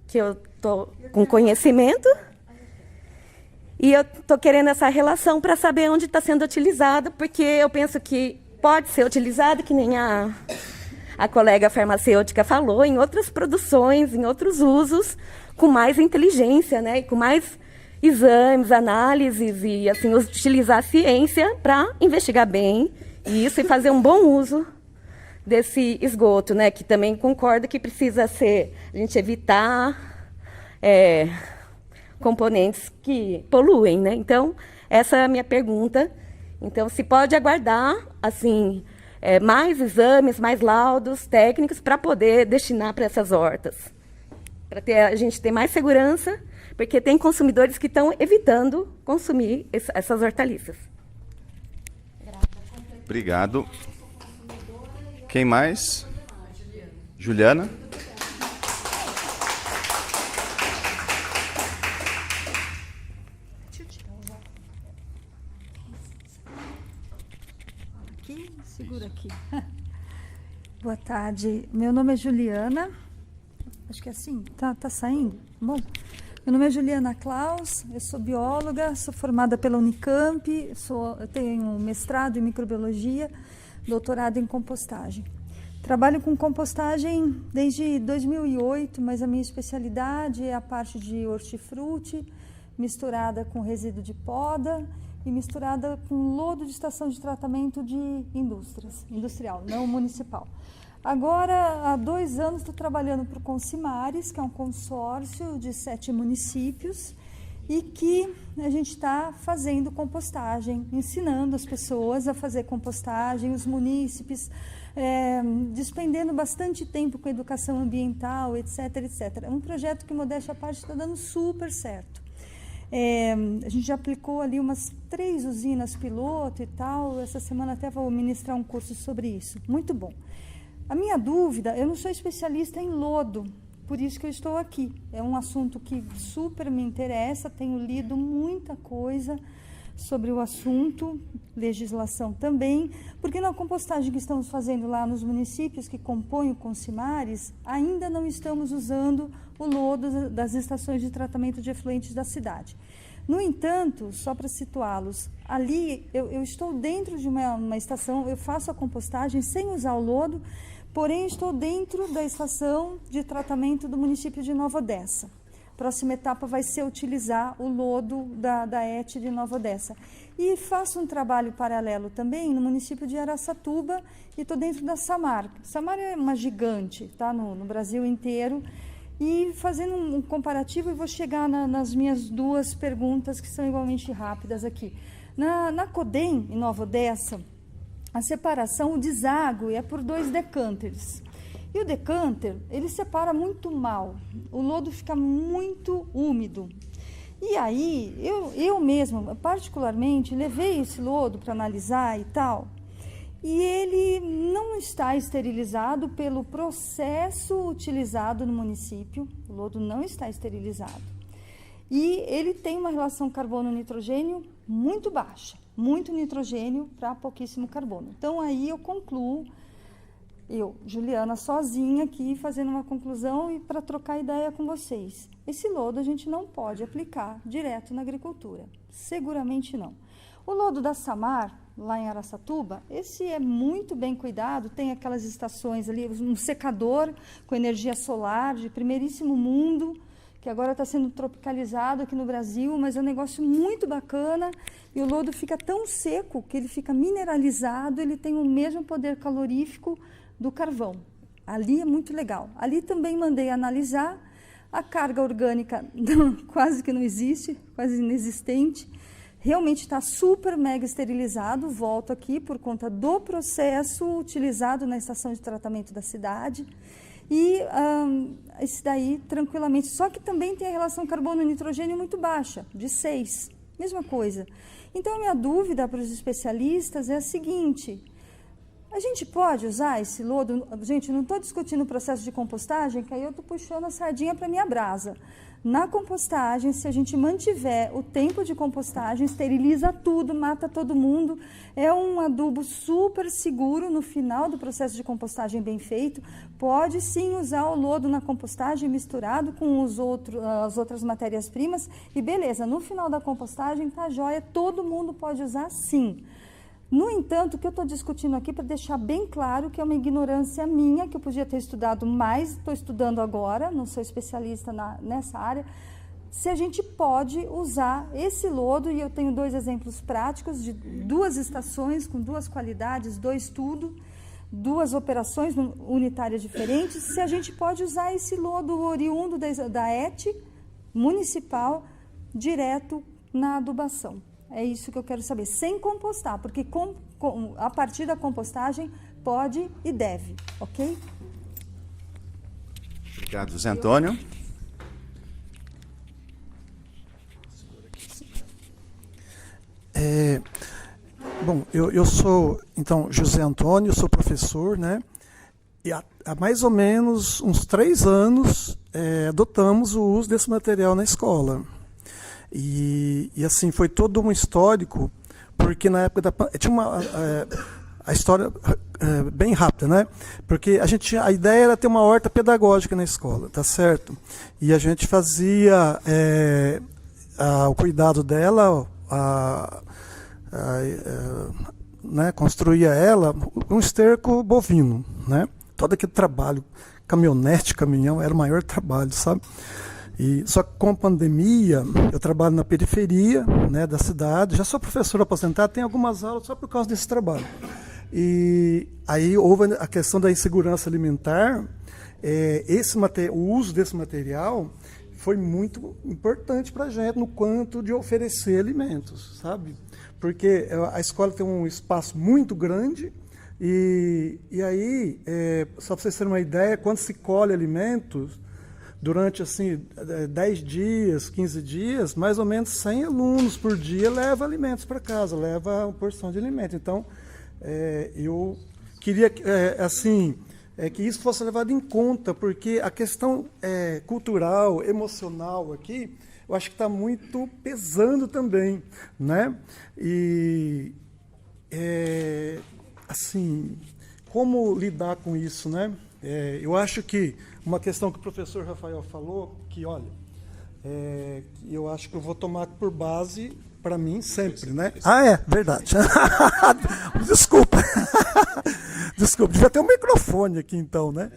que eu estou com conhecimento. E eu estou querendo essa relação para saber onde está sendo utilizado, porque eu penso que pode ser utilizado, que nem a colega farmacêutica falou, em outras produções, em outros usos, com mais inteligência, né? E com mais exames, análises e assim, utilizar a ciência para investigar bem isso e fazer um bom uso desse esgoto, né? Que também concordo que precisa ser, a gente evitar componentes que poluem, né? Então, essa é a minha pergunta. Então, se pode aguardar, assim, mais exames, mais laudos técnicos para poder destinar para essas hortas. Para a gente ter mais segurança, porque tem consumidores que estão evitando consumir essas hortaliças. Obrigado. Quem mais? Juliana. Segura aqui. Boa tarde. Meu nome é Juliana. Acho que é assim. Tá saindo? Bom. Meu nome é Juliana Klaus. Eu sou bióloga. Sou formada pela Unicamp. Eu tenho mestrado em microbiologia, doutorado em compostagem. Trabalho com compostagem desde 2008, mas a minha especialidade é a parte de hortifruti misturada com resíduo de poda e misturada com lodo de estação de tratamento de industrial, não municipal. Agora, há 2 anos, estou trabalhando para o Consimares, que é um consórcio de 7 municípios, e que a gente está fazendo compostagem, ensinando as pessoas a fazer compostagem, os munícipes, despendendo bastante tempo com educação ambiental, etc, etc. É um projeto que, modéstia à parte, está dando super certo. A gente já aplicou ali umas 3 usinas piloto e tal. Essa semana até vou ministrar um curso sobre isso. Muito bom. A minha dúvida, eu não sou especialista em lodo, por isso que eu estou aqui. É um assunto que super me interessa, tenho lido muita coisa sobre o assunto, legislação também, porque na compostagem que estamos fazendo lá nos municípios que compõem o Consimares, ainda não estamos usando o lodo das estações de tratamento de efluentes da cidade. No entanto, só para situá-los, ali eu estou dentro de uma estação, eu faço a compostagem sem usar o lodo, porém estou dentro da estação de tratamento do município de Nova Odessa. Próxima etapa vai ser utilizar o lodo da ET de Nova Odessa. E faço um trabalho paralelo também no município de Araçatuba e estou dentro da Samar. Samar é uma gigante, tá, no Brasil inteiro. E fazendo um comparativo, eu vou chegar nas minhas 2 perguntas que são igualmente rápidas aqui. Na CODEM, em Nova Odessa, a separação, o deságue é por 2 decanters. E o decanter, ele separa muito mal, o lodo fica muito úmido. E aí, eu mesma, particularmente, levei esse lodo para analisar e tal, e ele não está esterilizado pelo processo utilizado no município, o lodo não está esterilizado. E ele tem uma relação carbono-nitrogênio muito baixa, muito nitrogênio para pouquíssimo carbono. Então, aí eu concluo, Juliana, sozinha aqui, fazendo uma conclusão e para trocar ideia com vocês. Esse lodo a gente não pode aplicar direto na agricultura, seguramente não. O lodo da Samar, lá em Araçatuba, esse é muito bem cuidado, tem aquelas estações ali, um secador com energia solar de primeiríssimo mundo, que agora está sendo tropicalizado aqui no Brasil, mas é um negócio muito bacana, e o lodo fica tão seco que ele fica mineralizado, ele tem o mesmo poder calorífico do carvão. Ali é muito legal. Ali também mandei analisar, a carga orgânica quase que não existe, quase inexistente, realmente está super mega esterilizado, volto aqui por conta do processo utilizado na estação de tratamento da cidade, e esse daí tranquilamente, só que também tem a relação carbono-nitrogênio muito baixa, de 6, mesma coisa. Então a minha dúvida para os especialistas é a seguinte: a gente pode usar esse lodo? Gente, não estou discutindo o processo de compostagem, que aí eu estou puxando a sardinha para a minha brasa. Na compostagem, se a gente mantiver o tempo de compostagem, esteriliza tudo, mata todo mundo, é um adubo super seguro no final do processo de compostagem bem feito. Pode sim usar o lodo na compostagem misturado com as outras matérias-primas e beleza, no final da compostagem tá jóia, todo mundo pode usar sim. No entanto, o que eu estou discutindo aqui, para deixar bem claro que é uma ignorância minha, que eu podia ter estudado mais, estou estudando agora, não sou especialista nessa área, se a gente pode usar esse lodo, e eu tenho 2 exemplos práticos de 2 estações com 2 qualidades, 2 tudo, 2 operações unitárias diferentes, se a gente pode usar esse lodo oriundo da ET municipal direto na adubação. É isso que eu quero saber, sem compostar, porque a partir da compostagem pode e deve, ok? Obrigado, José Antônio. Bom, eu sou, então, José Antônio, sou professor, né? E há mais ou menos uns 3 anos adotamos o uso desse material na escola. E assim, foi todo um histórico, porque na época tinha a história bem rápida, né? Porque a ideia era ter uma horta pedagógica na escola, tá certo? E a gente fazia o cuidado dela, né? Construía ela um esterco bovino, né? Todo aquele trabalho, caminhonete, caminhão, era o maior trabalho, sabe? E, só que com a pandemia, eu trabalho na periferia, né, da cidade, já sou professor aposentado, tenho algumas aulas só por causa desse trabalho. E aí houve a questão da insegurança alimentar. O uso desse material foi muito importante para a gente no quanto de oferecer alimentos, sabe? Porque a escola tem um espaço muito grande e aí, só para vocês terem uma ideia, quando se colhe alimentos, durante assim, 10 dias, 15 dias, mais ou menos 100 alunos por dia levam alimentos para casa, levam uma porção de alimento. Então, eu queria que isso fosse levado em conta, porque a questão cultural, emocional aqui, eu acho que está muito pesando também, né? E, assim, como lidar com isso, né? Eu acho que uma questão que o professor Rafael falou, que, olha, eu acho que eu vou tomar por base para mim sempre, né? Verdade. Desculpa. Desculpa, devia ter um microfone aqui então, né?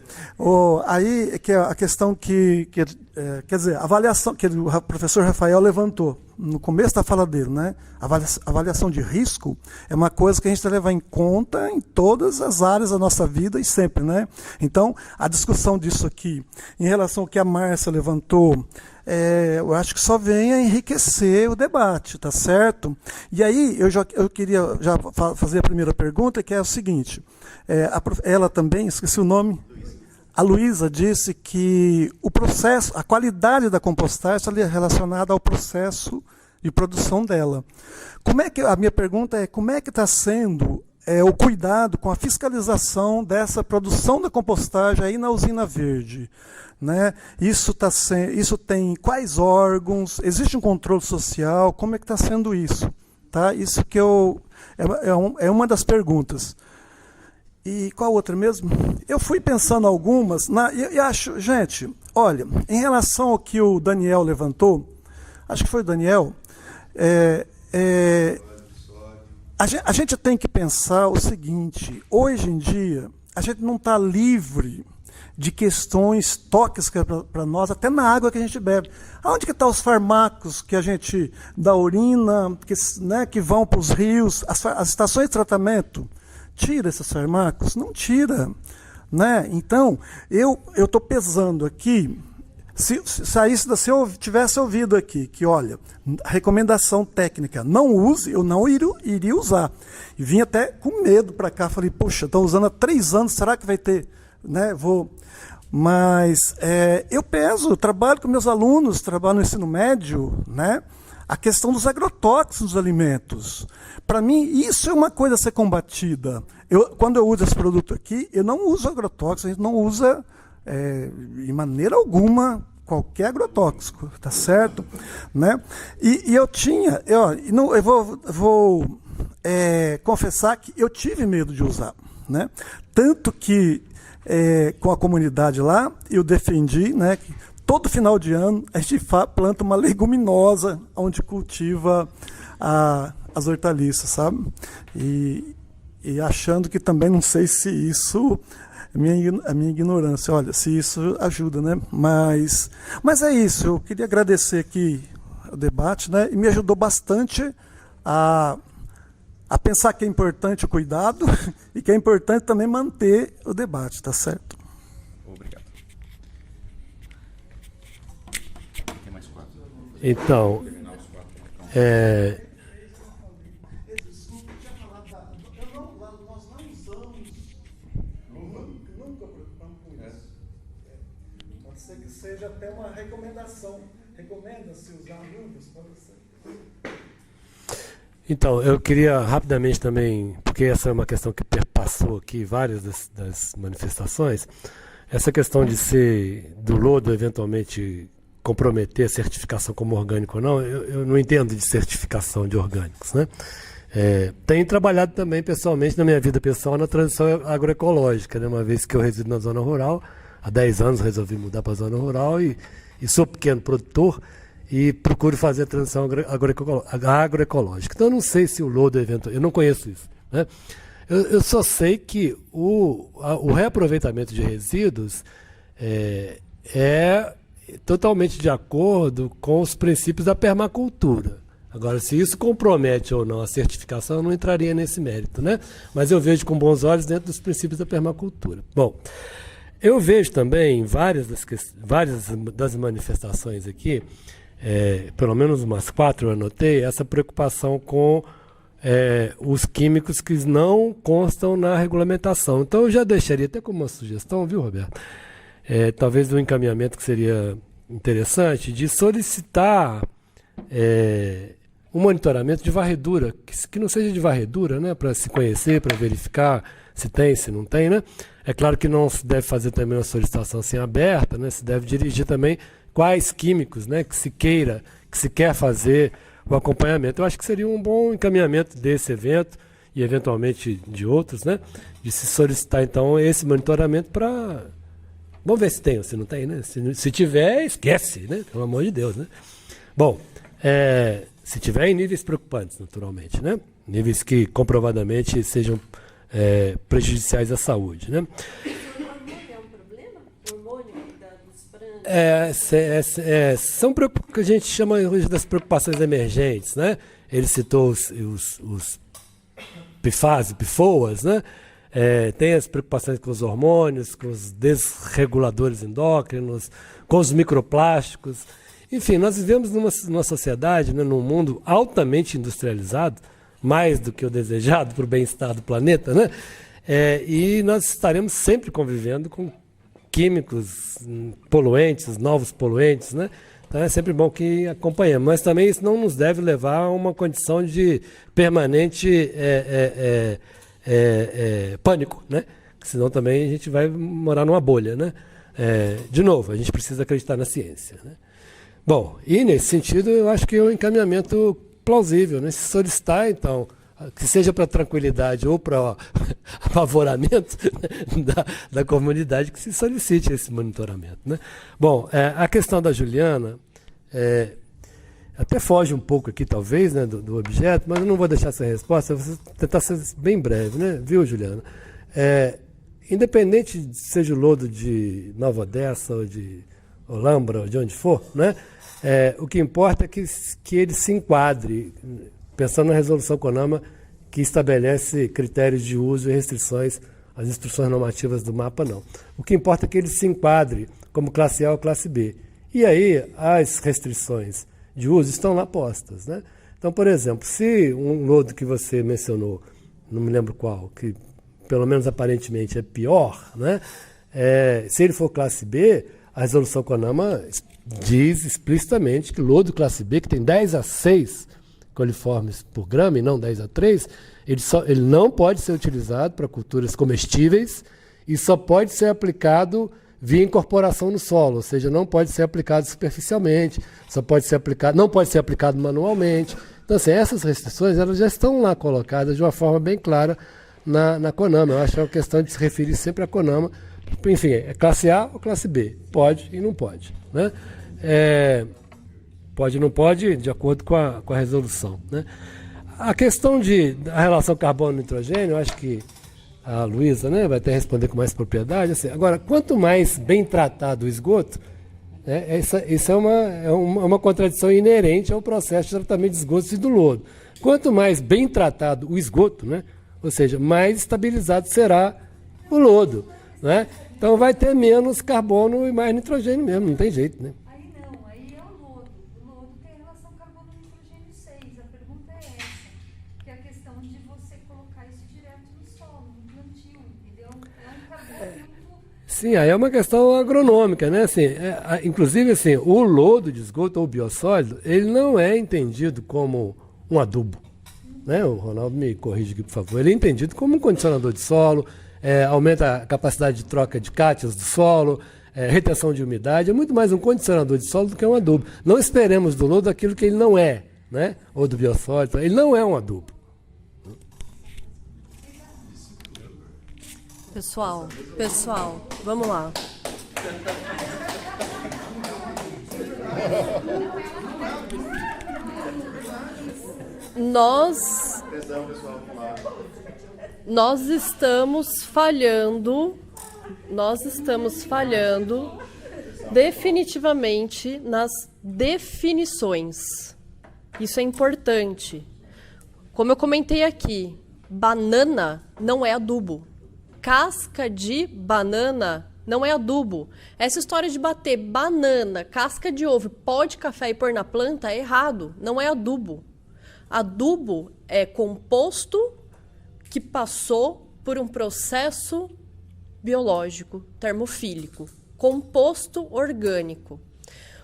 Aí que é a questão quer dizer, a avaliação que o professor Rafael levantou no começo da fala dele, né? A avaliação de risco é uma coisa que a gente tem que levar em conta em todas as áreas da nossa vida e sempre, né? Então, a discussão disso aqui, em relação ao que a Márcia levantou, eu acho que só vem a enriquecer o debate, tá certo? E aí, eu queria já fazer a primeira pergunta, que é o seguinte, ela também, esqueci o nome, a Luísa disse que o processo, a qualidade da compostagem está relacionada ao processo de produção dela. A minha pergunta é, como é que está sendo o cuidado com a fiscalização dessa produção da compostagem aí na Usina Verde? Né? Isso tem quais órgãos? Existe um controle social? Como é que está sendo isso? Tá? Isso que é uma das perguntas. E qual outra mesmo? Eu fui pensando algumas, e acho, gente, olha, em relação ao que o Daniel levantou, acho que foi o Daniel, a gente tem que pensar o seguinte, hoje em dia, a gente não está livre de questões tóxicas para nós, até na água que a gente bebe. Aonde que estão os fármacos que a gente, da urina, que vão para os rios, as estações de tratamento? Tira esses fármacos? Não tira. Né? Então, eu estou pesando aqui, se eu tivesse ouvido aqui, que olha, recomendação técnica, não use, eu não iria usar. E vim até com medo para cá, falei, poxa, estou usando há 3 anos, será que vai ter? Né? Mas eu peso, trabalho com meus alunos, trabalho no ensino médio, né? A questão dos agrotóxicos dos alimentos. Para mim, isso é uma coisa a ser combatida. Quando eu uso esse produto aqui, eu não uso agrotóxico, a gente não usa, de maneira alguma, qualquer agrotóxico, tá certo? Né? E eu tinha, eu vou confessar que eu tive medo de usar. Né? Tanto que, com a comunidade lá, eu defendi, né, que todo final de ano a gente planta uma leguminosa onde cultiva as hortaliças, sabe? E achando que também, não sei se isso, a minha ignorância, olha, se isso ajuda, né? Mas é isso, eu queria agradecer aqui o debate, né? E me ajudou bastante a pensar que é importante o cuidado e que é importante também manter o debate, tá certo? Obrigado. Tem mais 4. Então, pode ser que seja até uma recomendação. Recomenda-se usar luvas? Pode ser. Então, eu queria rapidamente também, porque essa é uma questão que perpassou aqui várias das manifestações, essa questão de ser do lodo eventualmente comprometer a certificação como orgânico ou não, eu não entendo de certificação de orgânicos, né? Tenho trabalhado também pessoalmente na minha vida pessoal na transição agroecológica, né? Uma vez que eu resido na zona rural, há 10 anos resolvi mudar para a zona rural e sou pequeno produtor e procuro fazer a transição agroecológica. Então eu não sei se o lodo eventual, eu não conheço isso, né? Eu só sei que o reaproveitamento de resíduos totalmente de acordo com os princípios da permacultura. Agora, se isso compromete ou não a certificação, eu não entraria nesse mérito, né? Mas eu vejo com bons olhos dentro dos princípios da permacultura. Bom, eu vejo também em várias das manifestações aqui, pelo menos umas 4 eu anotei, essa preocupação com os químicos que não constam na regulamentação. Então, eu já deixaria até como uma sugestão, viu, Roberto? Talvez um encaminhamento que seria interessante, de solicitar um monitoramento de varredura, que não seja de varredura, né, para se conhecer, para verificar se tem, se não tem, né? É claro que não se deve fazer também uma solicitação assim aberta, né? Se deve dirigir também quais químicos, né, que se quer fazer o acompanhamento. Eu acho que seria um bom encaminhamento desse evento e eventualmente de outros, né, de se solicitar então esse monitoramento para... Vamos ver se tem ou se não tem, né? Se tiver, esquece, né? Pelo amor de Deus, né? Bom, se tiver em níveis preocupantes, naturalmente, né? Níveis que comprovadamente sejam prejudiciais à saúde, né? O hormônio é um problema? O hormônio dos brancos? São que a gente chama hoje das preocupações emergentes, né? Ele citou os PFAS, PFOAs, né? Tem as preocupações com os hormônios, com os desreguladores endócrinos, com os microplásticos. Enfim, nós vivemos numa sociedade, né, num mundo altamente industrializado, mais do que o desejado para o bem-estar do planeta, né? E nós estaremos sempre convivendo com químicos poluentes, novos poluentes, né? Então é sempre bom que acompanhemos. Mas também isso não nos deve levar a uma condição de permanente pânico, né? Senão também a gente vai morar numa bolha, né? De novo, a gente precisa acreditar na ciência, né? Bom, e nesse sentido eu acho que é um encaminhamento plausível, né? Se solicitar, então, que seja para tranquilidade ou para apavoramento da comunidade, que se solicite esse monitoramento, né? Bom, a questão da Juliana até foge um pouco aqui, talvez, né, do objeto, mas eu não vou deixar essa resposta, eu vou tentar ser bem breve, né? Viu, Juliana? Independente de seja o lodo de Nova Odessa ou de Olambra ou de onde for, né? O que importa é que ele se enquadre, pensando na resolução CONAMA, que estabelece critérios de uso e restrições, as instruções normativas do mapa não. O que importa é que ele se enquadre como classe A ou classe B. E aí as restrições de uso estão lá postas, né? Então, por exemplo, se um lodo que você mencionou, não me lembro qual, que pelo menos aparentemente é pior, né? Se ele for classe B, a resolução CONAMA diz explicitamente que lodo classe B, que tem 10 a 6 coliformes por grama e não 10 a 3, ele não pode ser utilizado para culturas comestíveis e só pode ser aplicado via incorporação no solo, ou seja, não pode ser aplicado superficialmente, não pode ser aplicado manualmente. Então, assim, essas restrições elas já estão lá colocadas de uma forma bem clara na CONAMA. Eu acho que é uma questão de se referir sempre à CONAMA. Enfim, é classe A ou classe B? Pode e não pode, né? Pode e não pode, de acordo com a resolução, né? A questão da relação carbono-nitrogênio, eu acho que a Luísa, né, vai até responder com mais propriedade. Assim, agora, quanto mais bem tratado o esgoto, isso é uma contradição inerente ao processo de tratamento de esgotos e do lodo. Quanto mais bem tratado o esgoto, né, ou seja, mais estabilizado será o lodo, né? Então vai ter menos carbono e mais nitrogênio mesmo, não tem jeito, né? Aí não, aí é o lodo. O lodo tem relação carbono-nitrogênio 6. A pergunta é essa, que é a questão de você colocar isso direto no solo, no plantio, entendeu? É um carbono muito... Sim, aí é uma questão agronômica, né? Assim, inclusive, assim, o lodo de esgoto ou biosólido, ele não é entendido como um adubo, né? O Ronaldo me corrige aqui, por favor. Ele é entendido como um condicionador de solo, aumenta a capacidade de troca de cátions do solo, retenção de umidade, é muito mais um condicionador de solo do que um adubo. Não esperemos do lodo aquilo que ele não é, né? Ou do biosólido, ele não é um adubo. Pessoal, vamos lá. Nós estamos falhando definitivamente nas definições. Isso é importante. Como eu comentei aqui, banana não é adubo. Casca de banana não é adubo. Essa história de bater banana, casca de ovo, pó de café e pôr na planta é errado. Não é adubo. Adubo é composto que passou por um processo biológico, termofílico. Composto orgânico.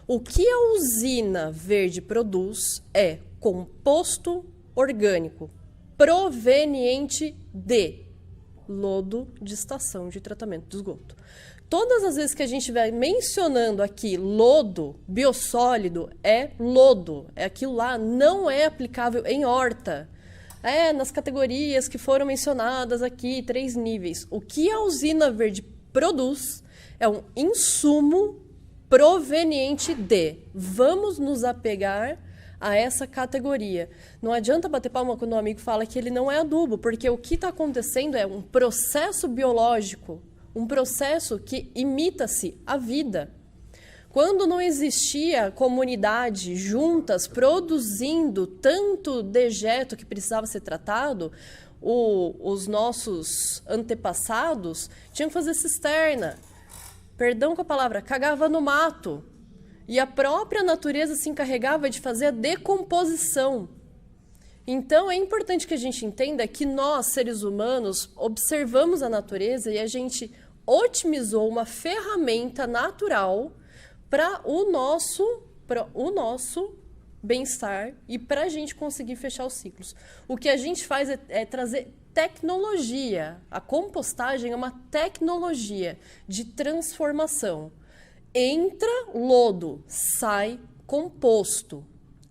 O que a usina verde produz é composto orgânico proveniente de lodo de estação de tratamento de esgoto. Todas as vezes que a gente estiver mencionando aqui lodo, biossólido, é lodo. Aquilo lá não é aplicável em horta. Nas categorias que foram mencionadas aqui, 3 níveis. O que a usina verde produz é um insumo proveniente de. Vamos nos apegar a essa categoria. Não adianta bater palma quando um amigo fala que ele não é adubo, porque o que está acontecendo é um processo biológico, um processo que imita-se a vida. Quando não existia comunidade juntas produzindo tanto dejeto que precisava ser tratado, os nossos antepassados tinham que fazer cisterna. Perdão com a palavra, cagava no mato. E a própria natureza se encarregava de fazer a decomposição. Então, é importante que a gente entenda que nós, seres humanos, observamos a natureza e a gente otimizou uma ferramenta natural para o nosso bem-estar e para a gente conseguir fechar os ciclos. O que a gente faz é trazer tecnologia. A compostagem é uma tecnologia de transformação. Entra lodo, sai composto.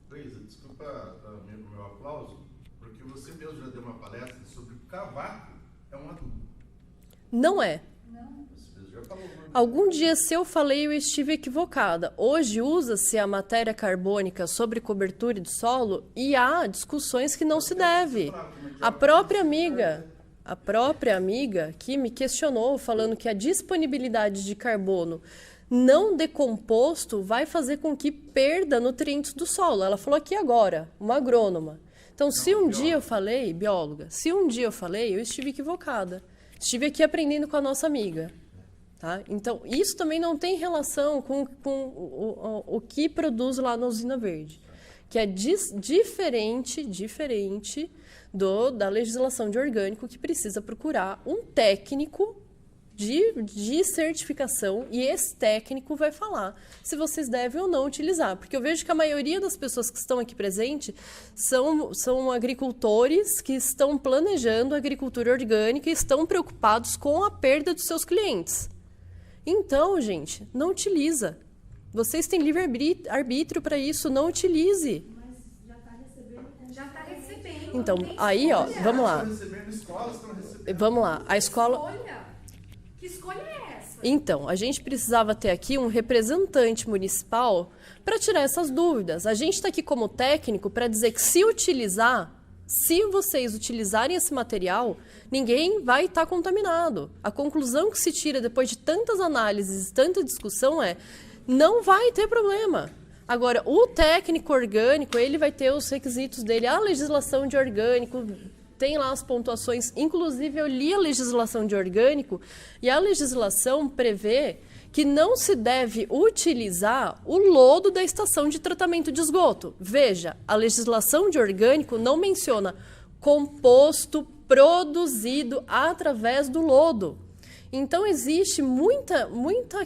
Luísa, desculpa o meu aplauso, porque você mesmo já deu uma palestra sobre o cavaco é um adubo. Não é. Você já falou. Algum dia, se eu falei, eu estive equivocada. Hoje usa-se a matéria carbônica sobre cobertura de solo e há discussões que não se deve. A própria amiga que me questionou, falando que a disponibilidade de carbono não decomposto vai fazer com que perda nutrientes do solo. Ela falou aqui agora, uma agrônoma. Então, se um dia eu falei, bióloga, se um dia eu falei, eu estive equivocada. Estive aqui aprendendo com a nossa amiga. Tá? Então, isso também não tem relação com o que produz lá na usina verde, que é diferente da legislação de orgânico, que precisa procurar um técnico de certificação, e esse técnico vai falar se vocês devem ou não utilizar. Porque eu vejo que a maioria das pessoas que estão aqui presentes são agricultores que estão planejando agricultura orgânica e estão preocupados com a perda dos seus clientes. Então, gente, não utiliza. Vocês têm livre-arbítrio para isso, não utilize. Mas já está recebendo. Então, aí, ó, vamos lá. Vamos lá, a escola... Que escolha é essa? Então, a gente precisava ter aqui um representante municipal para tirar essas dúvidas. A gente está aqui como técnico para dizer que se vocês utilizarem esse material, ninguém vai estar contaminado. A conclusão que se tira depois de tantas análises, tanta discussão não vai ter problema. Agora, o técnico orgânico, ele vai ter os requisitos dele, a legislação de orgânico, tem lá as pontuações. Inclusive, eu li a legislação de orgânico e a legislação prevê que não se deve utilizar o lodo da estação de tratamento de esgoto. Veja, a legislação de orgânico não menciona composto produzido através do lodo. Então, existe muita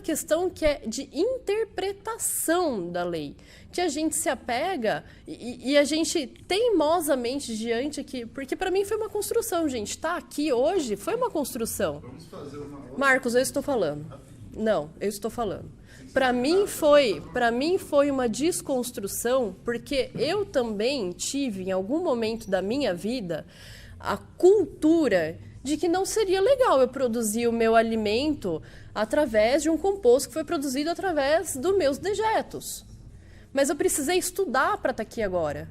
questão que é de interpretação da lei, que a gente se apega e a gente teimosamente diante aqui, porque para mim foi uma construção, gente. Tá aqui hoje foi uma construção. Vamos fazer uma outra... Marcos, eu estou falando. Não, eu estou falando. Para mim foi uma desconstrução, porque eu também tive, em algum momento da minha vida, a cultura de que não seria legal eu produzir o meu alimento através de um composto que foi produzido através dos meus dejetos. Mas eu precisei estudar para estar aqui agora.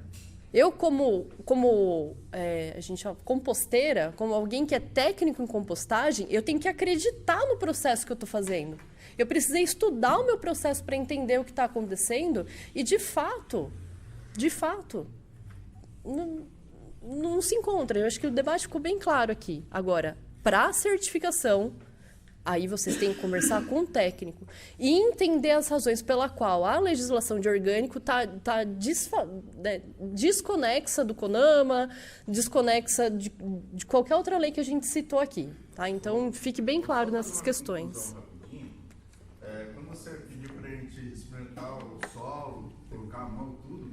Eu, como composteira, como alguém que é técnico em compostagem, eu tenho que acreditar no processo que eu estou fazendo. Eu precisei estudar o meu processo para entender o que está acontecendo e, de fato, não se encontra. Eu acho que o debate ficou bem claro aqui. Agora, para a certificação, aí vocês têm que conversar com o técnico e entender as razões pela qual a legislação de orgânico está desconexa do CONAMA, desconexa de qualquer outra lei que a gente citou aqui. Tá? Então, fique bem claro nessas questões. Quando você pediu para a gente experimentar o solo, colocar a mão, tudo,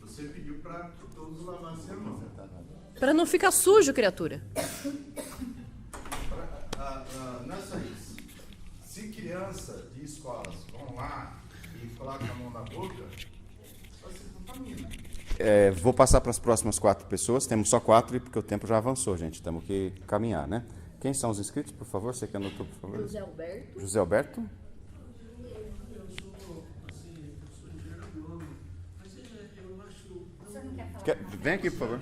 você pediu para todos lavassem a mão. Para não ficar sujo, criatura. Nessa isso, se criança de escolas vão lá e colocam a mão na boca, só se contamina. Vou passar para as próximas 4 pessoas. Temos só 4 porque o tempo já avançou, gente. Temos que caminhar, né? Quem são os inscritos, por favor? Você que anotou, por favor. José Alberto. José Alberto. Vem aqui, por favor.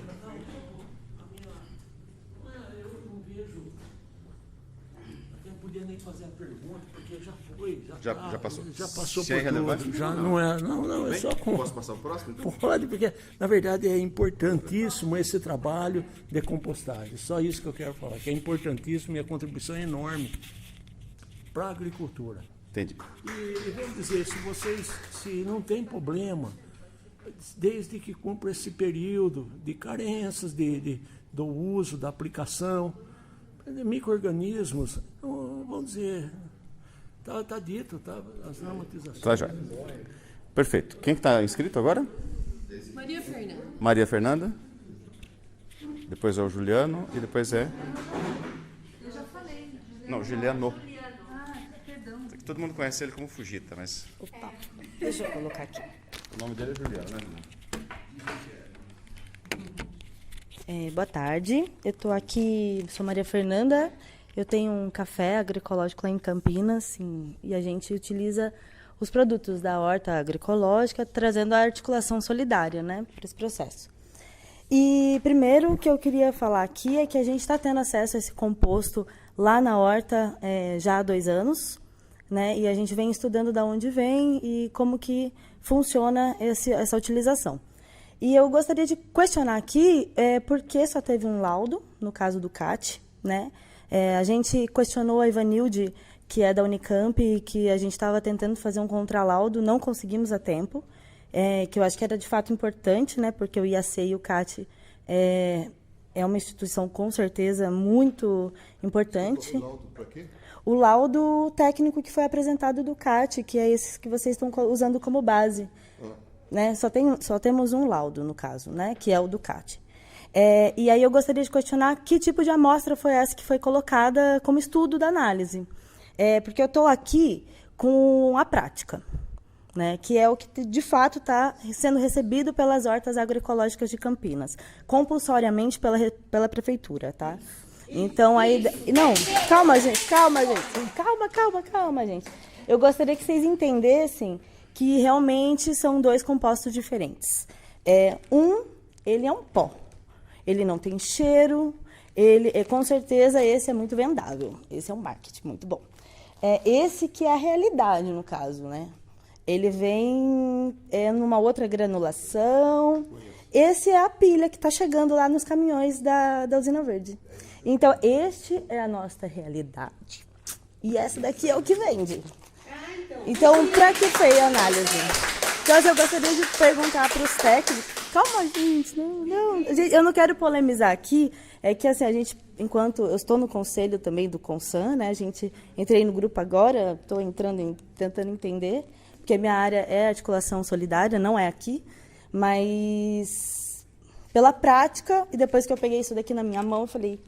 Nem fazer a pergunta, porque já foi, já passou. Já passou Se por é relevante, tudo. Já não é. Não, é só com. Posso passar o próximo? Então? Pode, porque na verdade é importantíssimo esse trabalho de compostagem. Só isso que eu quero falar, que é importantíssimo e a contribuição é enorme para a agricultura. Entendi. E vamos dizer, se não tem problema, desde que cumpra esse período de carências do uso, da aplicação, micro-organismos, vamos dizer, está dito, as normatizações. Tá, já. Perfeito. Quem está inscrito agora? Maria Fernanda. Maria Fernanda. Depois é o Juliano e depois é... Eu já falei. Não, Juliano. Perdão. Todo mundo conhece ele como Fujita, mas... Opa, deixa eu colocar aqui. O nome dele é Juliano, né? Boa tarde, eu estou aqui, sou Maria Fernanda, eu tenho um café agroecológico lá em Campinas e a gente utiliza os produtos da horta agroecológica trazendo a articulação solidária, né, para esse processo. E primeiro o que eu queria falar aqui é que a gente está tendo acesso a esse composto lá na horta já há 2 anos, né, e a gente vem estudando de onde vem e como que funciona essa utilização. E eu gostaria de questionar aqui por que só teve um laudo, no caso do CAT, né? A gente questionou a Ivanilde, que é da Unicamp, e que a gente estava tentando fazer um contralaudo, não conseguimos a tempo, que eu acho que era de fato importante, né? Porque o IAC e o CAT é uma instituição com certeza muito importante. O laudo para quê? O laudo técnico que foi apresentado do CAT, que é esse que vocês estão usando como base. Né? Só temos um laudo, no caso, né? Que é o do CAT. E aí eu gostaria de questionar que tipo de amostra foi essa que foi colocada como estudo da análise. Porque eu estou aqui com a prática, né? Que é o que de fato está sendo recebido pelas hortas agroecológicas de Campinas, compulsoriamente pela prefeitura, tá? Então aí... Não, calma, gente. Calma, gente. Eu gostaria que vocês entendessem que realmente são 2 compostos diferentes. Ele é um pó. Ele não tem cheiro. Com certeza, esse é muito vendável. Esse é um marketing muito bom. Esse que é a realidade, no caso, né? Ele vem numa outra granulação. Esse é a pilha que está chegando lá nos caminhões da Usina Verde. Então, este é a nossa realidade. E essa daqui é o que vende. Então, para que foi a análise? Então, eu gostaria de perguntar para os técnicos... Calma, gente, eu não quero polemizar aqui. É que, assim, a gente, enquanto eu estou no conselho também do Consan, né? Entrei no grupo agora, estou tentando entender, porque a minha área é articulação solidária, não é aqui, mas pela prática, e depois que eu peguei isso daqui na minha mão, eu falei,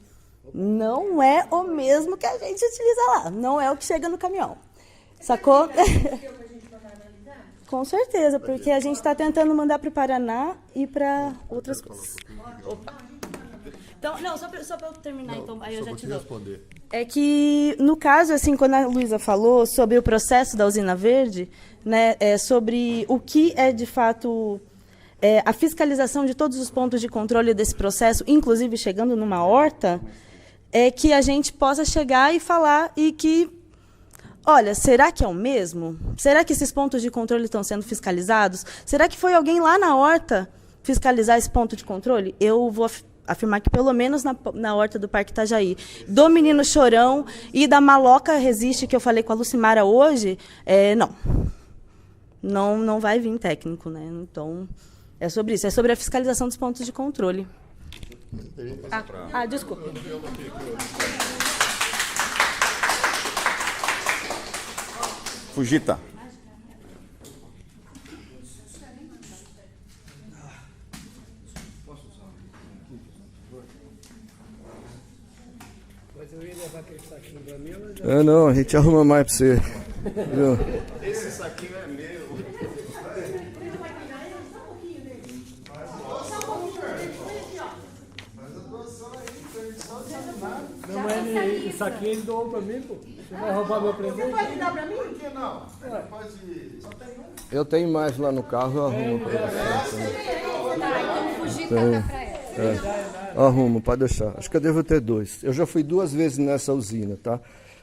não é o mesmo que a gente utiliza lá, não é o que chega no caminhão. Sacou? Com certeza, porque a gente está tentando mandar para o Paraná e para outras coisas. Opa. Então, não, só para eu terminar, então, aí eu já te dou. Responder. É que, no caso, assim, quando a Luísa falou sobre o processo da Usina Verde, né, sobre o que é, de fato, a fiscalização de todos os pontos de controle desse processo, inclusive chegando numa horta, é que a gente possa chegar e falar e que, olha, será que é o mesmo? Será que esses pontos de controle estão sendo fiscalizados? Será que foi alguém lá na horta fiscalizar esse ponto de controle? Eu vou afirmar que pelo menos na horta do Parque Itajaí, do Menino Chorão e da Maloca Resiste, que eu falei com a Lucimara hoje, não vai vir técnico, né? Então, é sobre isso, é sobre a fiscalização dos pontos de controle. Desculpa. Fujita. Não, a gente arruma mais pra você. Viu? Esse saquinho é meu. Não, mas esse saquinho ele doou pra mim, pô. Você vai roubar meu presente? Você pode dar pra mim? Por que não? Pode... Só tem um. Eu tenho mais lá no carro, eu arrumo pra você. Arrumo, pode deixar. Acho que eu devo ter 2. Eu já fui 2 vezes nessa usina, tá?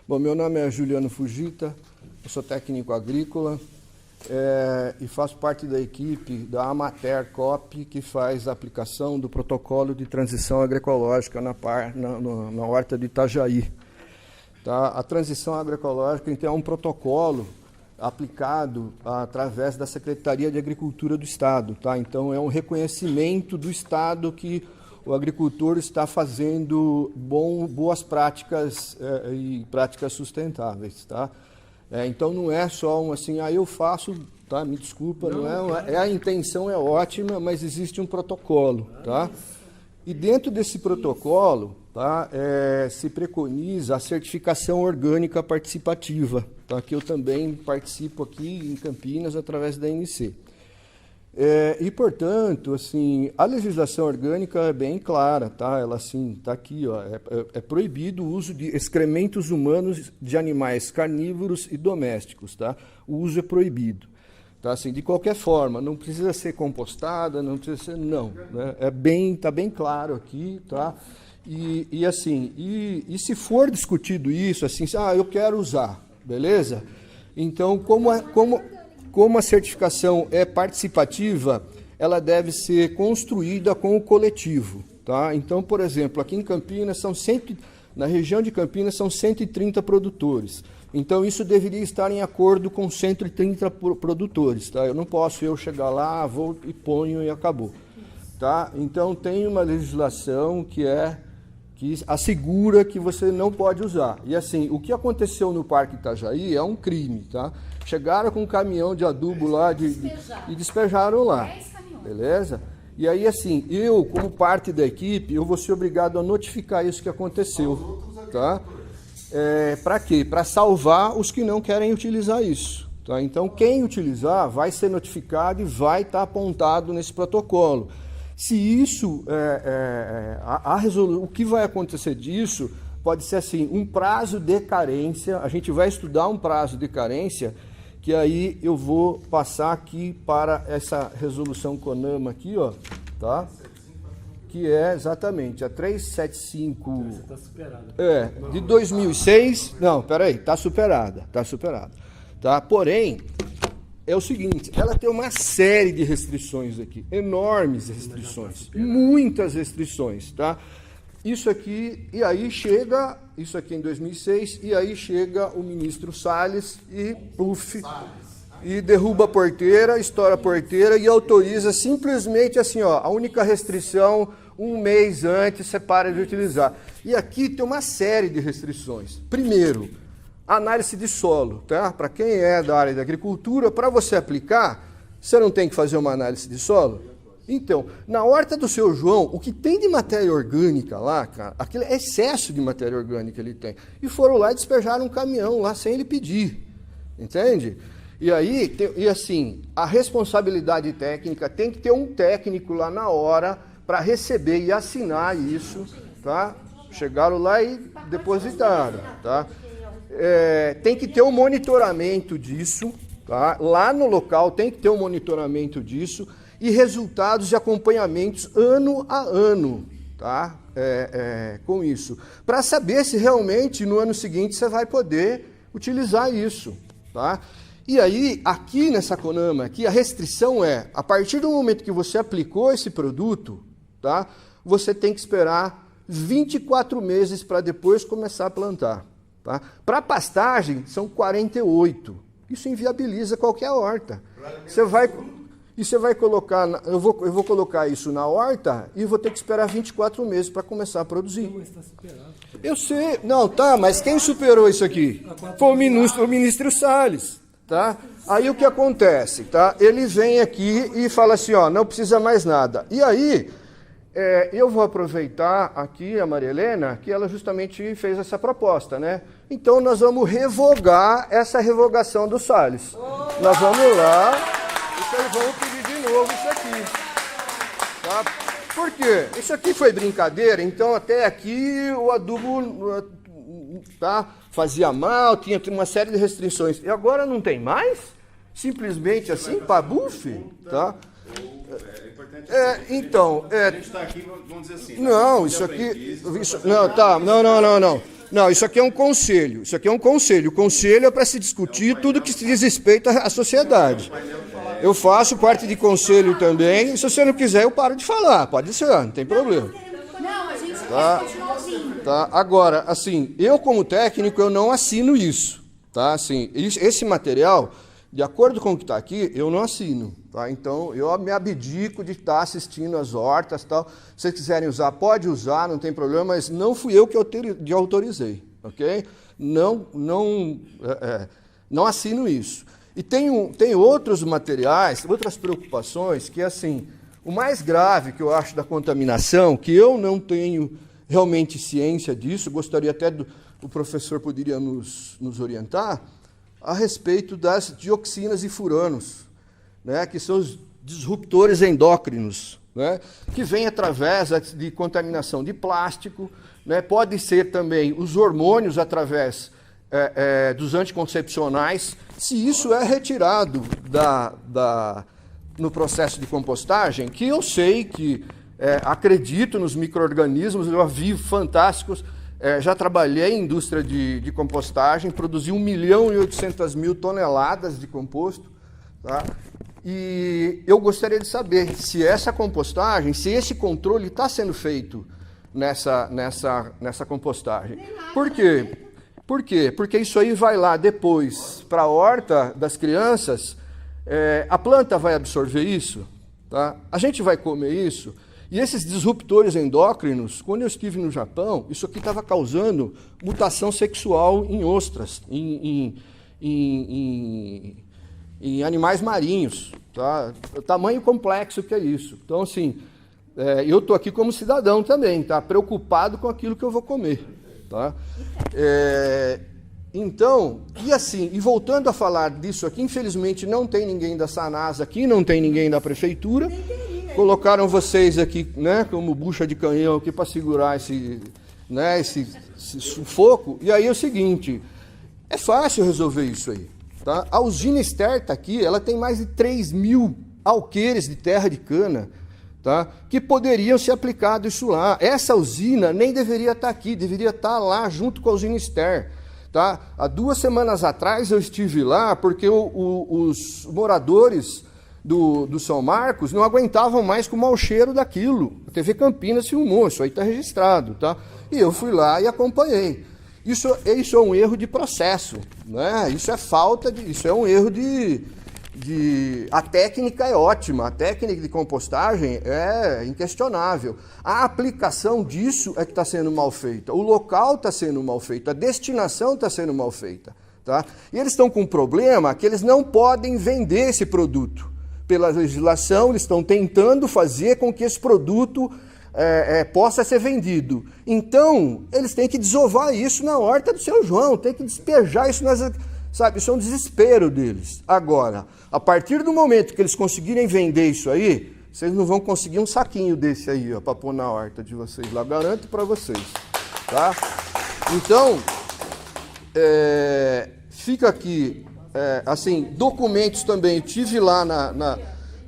Bom, meu nome é Juliano Fujita, eu sou técnico agrícola e faço parte da equipe da Amater Cop, que faz a aplicação do protocolo de transição agroecológica na horta de Itajaí. Tá? A transição agroecológica, então, é um protocolo aplicado através da Secretaria de Agricultura do Estado. Tá? Então, é um reconhecimento do Estado que o agricultor está fazendo boas práticas e práticas sustentáveis. Tá? Então, não é só assim, eu faço, tá? Me desculpa, a intenção é ótima, mas existe um protocolo. Tá? E dentro desse protocolo, tá, se preconiza a certificação orgânica participativa, tá, que eu também participo aqui em Campinas através da NC. E, portanto, assim, a legislação orgânica é bem clara, tá? Ela, assim, está aqui, ó, é proibido o uso de excrementos humanos de animais carnívoros e domésticos, tá? O uso é proibido. Tá, assim, de qualquer forma, não precisa ser compostada, não precisa ser, não. Né? Está bem claro aqui, tá? E assim, se for discutido isso, assim, eu quero usar, beleza? Então, como a certificação é participativa, ela deve ser construída com o coletivo, tá? Então, por exemplo, aqui em Campinas, na região de Campinas, são 130 produtores. Então, isso deveria estar em acordo com 130 produtores. Tá? Eu não posso chegar lá, vou e ponho e acabou. Tá? Então, tem uma legislação que assegura que você não pode usar. E assim, o que aconteceu no Parque Itajaí é um crime. Tá? Chegaram com um caminhão de adubo lá e despejaram lá. Beleza? E aí, assim, eu, como parte da equipe, eu vou ser obrigado a notificar isso que aconteceu. Tá? Para quê? Para salvar os que não querem utilizar isso. Tá? Então, quem utilizar vai ser notificado e vai estar apontado nesse protocolo. Se isso, o que vai acontecer disso pode ser assim, um prazo de carência, a gente vai estudar um prazo de carência, que aí eu vou passar aqui para essa resolução CONAMA aqui, ó, tá? Que é exatamente a 375... Está superada. De 2006... Não, peraí, está superada. Tá? Porém, é o seguinte, ela tem uma série de restrições aqui, enormes restrições, muitas restrições, tá? Isso aqui, e aí chega, isso aqui em 2006, e aí chega o ministro Salles e e derruba a porteira, estoura a porteira e autoriza simplesmente assim, ó, a única restrição, 1 mês antes você para de utilizar. E aqui tem uma série de restrições. Primeiro, análise de solo, tá? Para quem é da área da agricultura, para você aplicar, você não tem que fazer uma análise de solo? Então, na horta do seu João, o que tem de matéria orgânica lá, cara, aquele excesso de matéria orgânica ele tem. E foram lá e despejaram um caminhão lá sem ele pedir. Entende? E aí, assim, a responsabilidade técnica tem que ter um técnico lá na hora para receber e assinar isso, tá? Chegaram lá e depositaram, tá? Tem que ter um monitoramento disso, tá? Lá no local tem que ter um monitoramento disso. e resultados de acompanhamentos ano a ano, tá? Com isso, para saber se realmente no ano seguinte você vai poder utilizar isso, tá? E aí, aqui nessa CONAMA, aqui, a restrição é, a partir do momento que você aplicou esse produto, tá? Você tem que esperar 24 meses para depois começar a plantar, tá? Para pastagem, são 48. Isso inviabiliza qualquer horta. Você vai colocar, eu vou colocar isso na horta e vou ter que esperar 24 meses para começar a produzir. Eu sei, não, tá, mas quem superou isso aqui? Foi o ministro Salles, tá? Aí o que acontece, tá? Ele vem aqui e fala assim, ó, não precisa mais nada. E aí, eu vou aproveitar aqui a Maria Helena, que ela justamente fez essa proposta, né? Então nós vamos revogar essa revogação do Salles. Nós vamos lá... Então vamos pedir de novo isso aqui. Tá? Por quê? Isso aqui foi brincadeira, então até aqui o adubo tá, fazia mal, tinha uma série de restrições. E agora não tem mais? Simplesmente assim, pabuf? Tá? Então... A gente está aqui, vamos dizer assim... Não, isso aqui... Não, isso aqui é um conselho. Isso aqui é um conselho. O conselho é para se discutir tudo que se diz respeito à sociedade. Eu faço parte de conselho também. Se você não quiser, eu paro de falar. Pode ser, não tem problema. Não, a gente continua ouvindo. Tá? Agora, assim, eu como técnico, eu não assino isso. Tá? Assim, esse material, de acordo com o que está aqui, eu não assino. Tá? Então, eu me abdico de estar assistindo as hortas e tal. Se vocês quiserem usar, pode usar, não tem problema, mas não fui eu que autorizei. Ok? Não assino isso. E tem outros materiais, outras preocupações, que assim, o mais grave que eu acho da contaminação, que eu não tenho realmente ciência disso, gostaria até o professor poderia nos orientar, a respeito das dioxinas e furanos, né, que são os disruptores endócrinos, né, que vêm através de contaminação de plástico, né, pode ser também os hormônios através dos anticoncepcionais. Se isso é retirado no processo de compostagem, que eu sei que acredito nos micro-organismos, eu vi fantásticos, já trabalhei em indústria de compostagem, produzi 1.800.000 toneladas de composto, tá? E eu gostaria de saber se essa compostagem, se esse controle está sendo feito nessa compostagem. Por quê? Por quê? Porque isso aí vai lá depois para a horta das crianças, a planta vai absorver isso, tá? A gente vai comer isso, e esses disruptores endócrinos, quando eu estive no Japão, isso aqui estava causando mutação sexual em ostras, em animais marinhos, tá? O tamanho complexo que é isso. Então, assim, eu estou aqui como cidadão também, tá? Preocupado com aquilo que eu vou comer. Tá? Então, e voltando a falar disso aqui, infelizmente não tem ninguém da Sanasa aqui, não tem ninguém da prefeitura, colocaram vocês aqui, né, como bucha de canhão aqui para segurar esse sufoco, e aí é o seguinte, é fácil resolver isso aí, tá? A usina Ester está aqui, ela tem mais de 3.000 alqueires de terra de cana, tá? Que poderiam ser aplicados isso lá. Essa usina nem deveria estar aqui, deveria estar lá junto com a usina Ester. Tá? Há 2 semanas atrás eu estive lá porque os moradores do São Marcos não aguentavam mais com o mau cheiro daquilo. A TV Campinas filmou, isso aí está registrado. Tá? E eu fui lá e acompanhei. Isso é um erro de processo. Né? Isso é um erro a técnica é ótima, a técnica de compostagem é inquestionável. A aplicação disso é que está sendo mal feita, o local está sendo mal feito, a destinação está sendo mal feita. Tá? E eles estão com um problema que eles não podem vender esse produto. Pela legislação, eles estão tentando fazer com que esse produto possa ser vendido. Então, eles têm que desovar isso na horta do seu João, têm que despejar isso nas... Sabe, isso é um desespero deles. Agora, a partir do momento que eles conseguirem vender isso aí, vocês não vão conseguir um saquinho desse aí, para pôr na horta de vocês lá, garanto para vocês. Tá? Então, fica aqui, assim, documentos também. Eu estive lá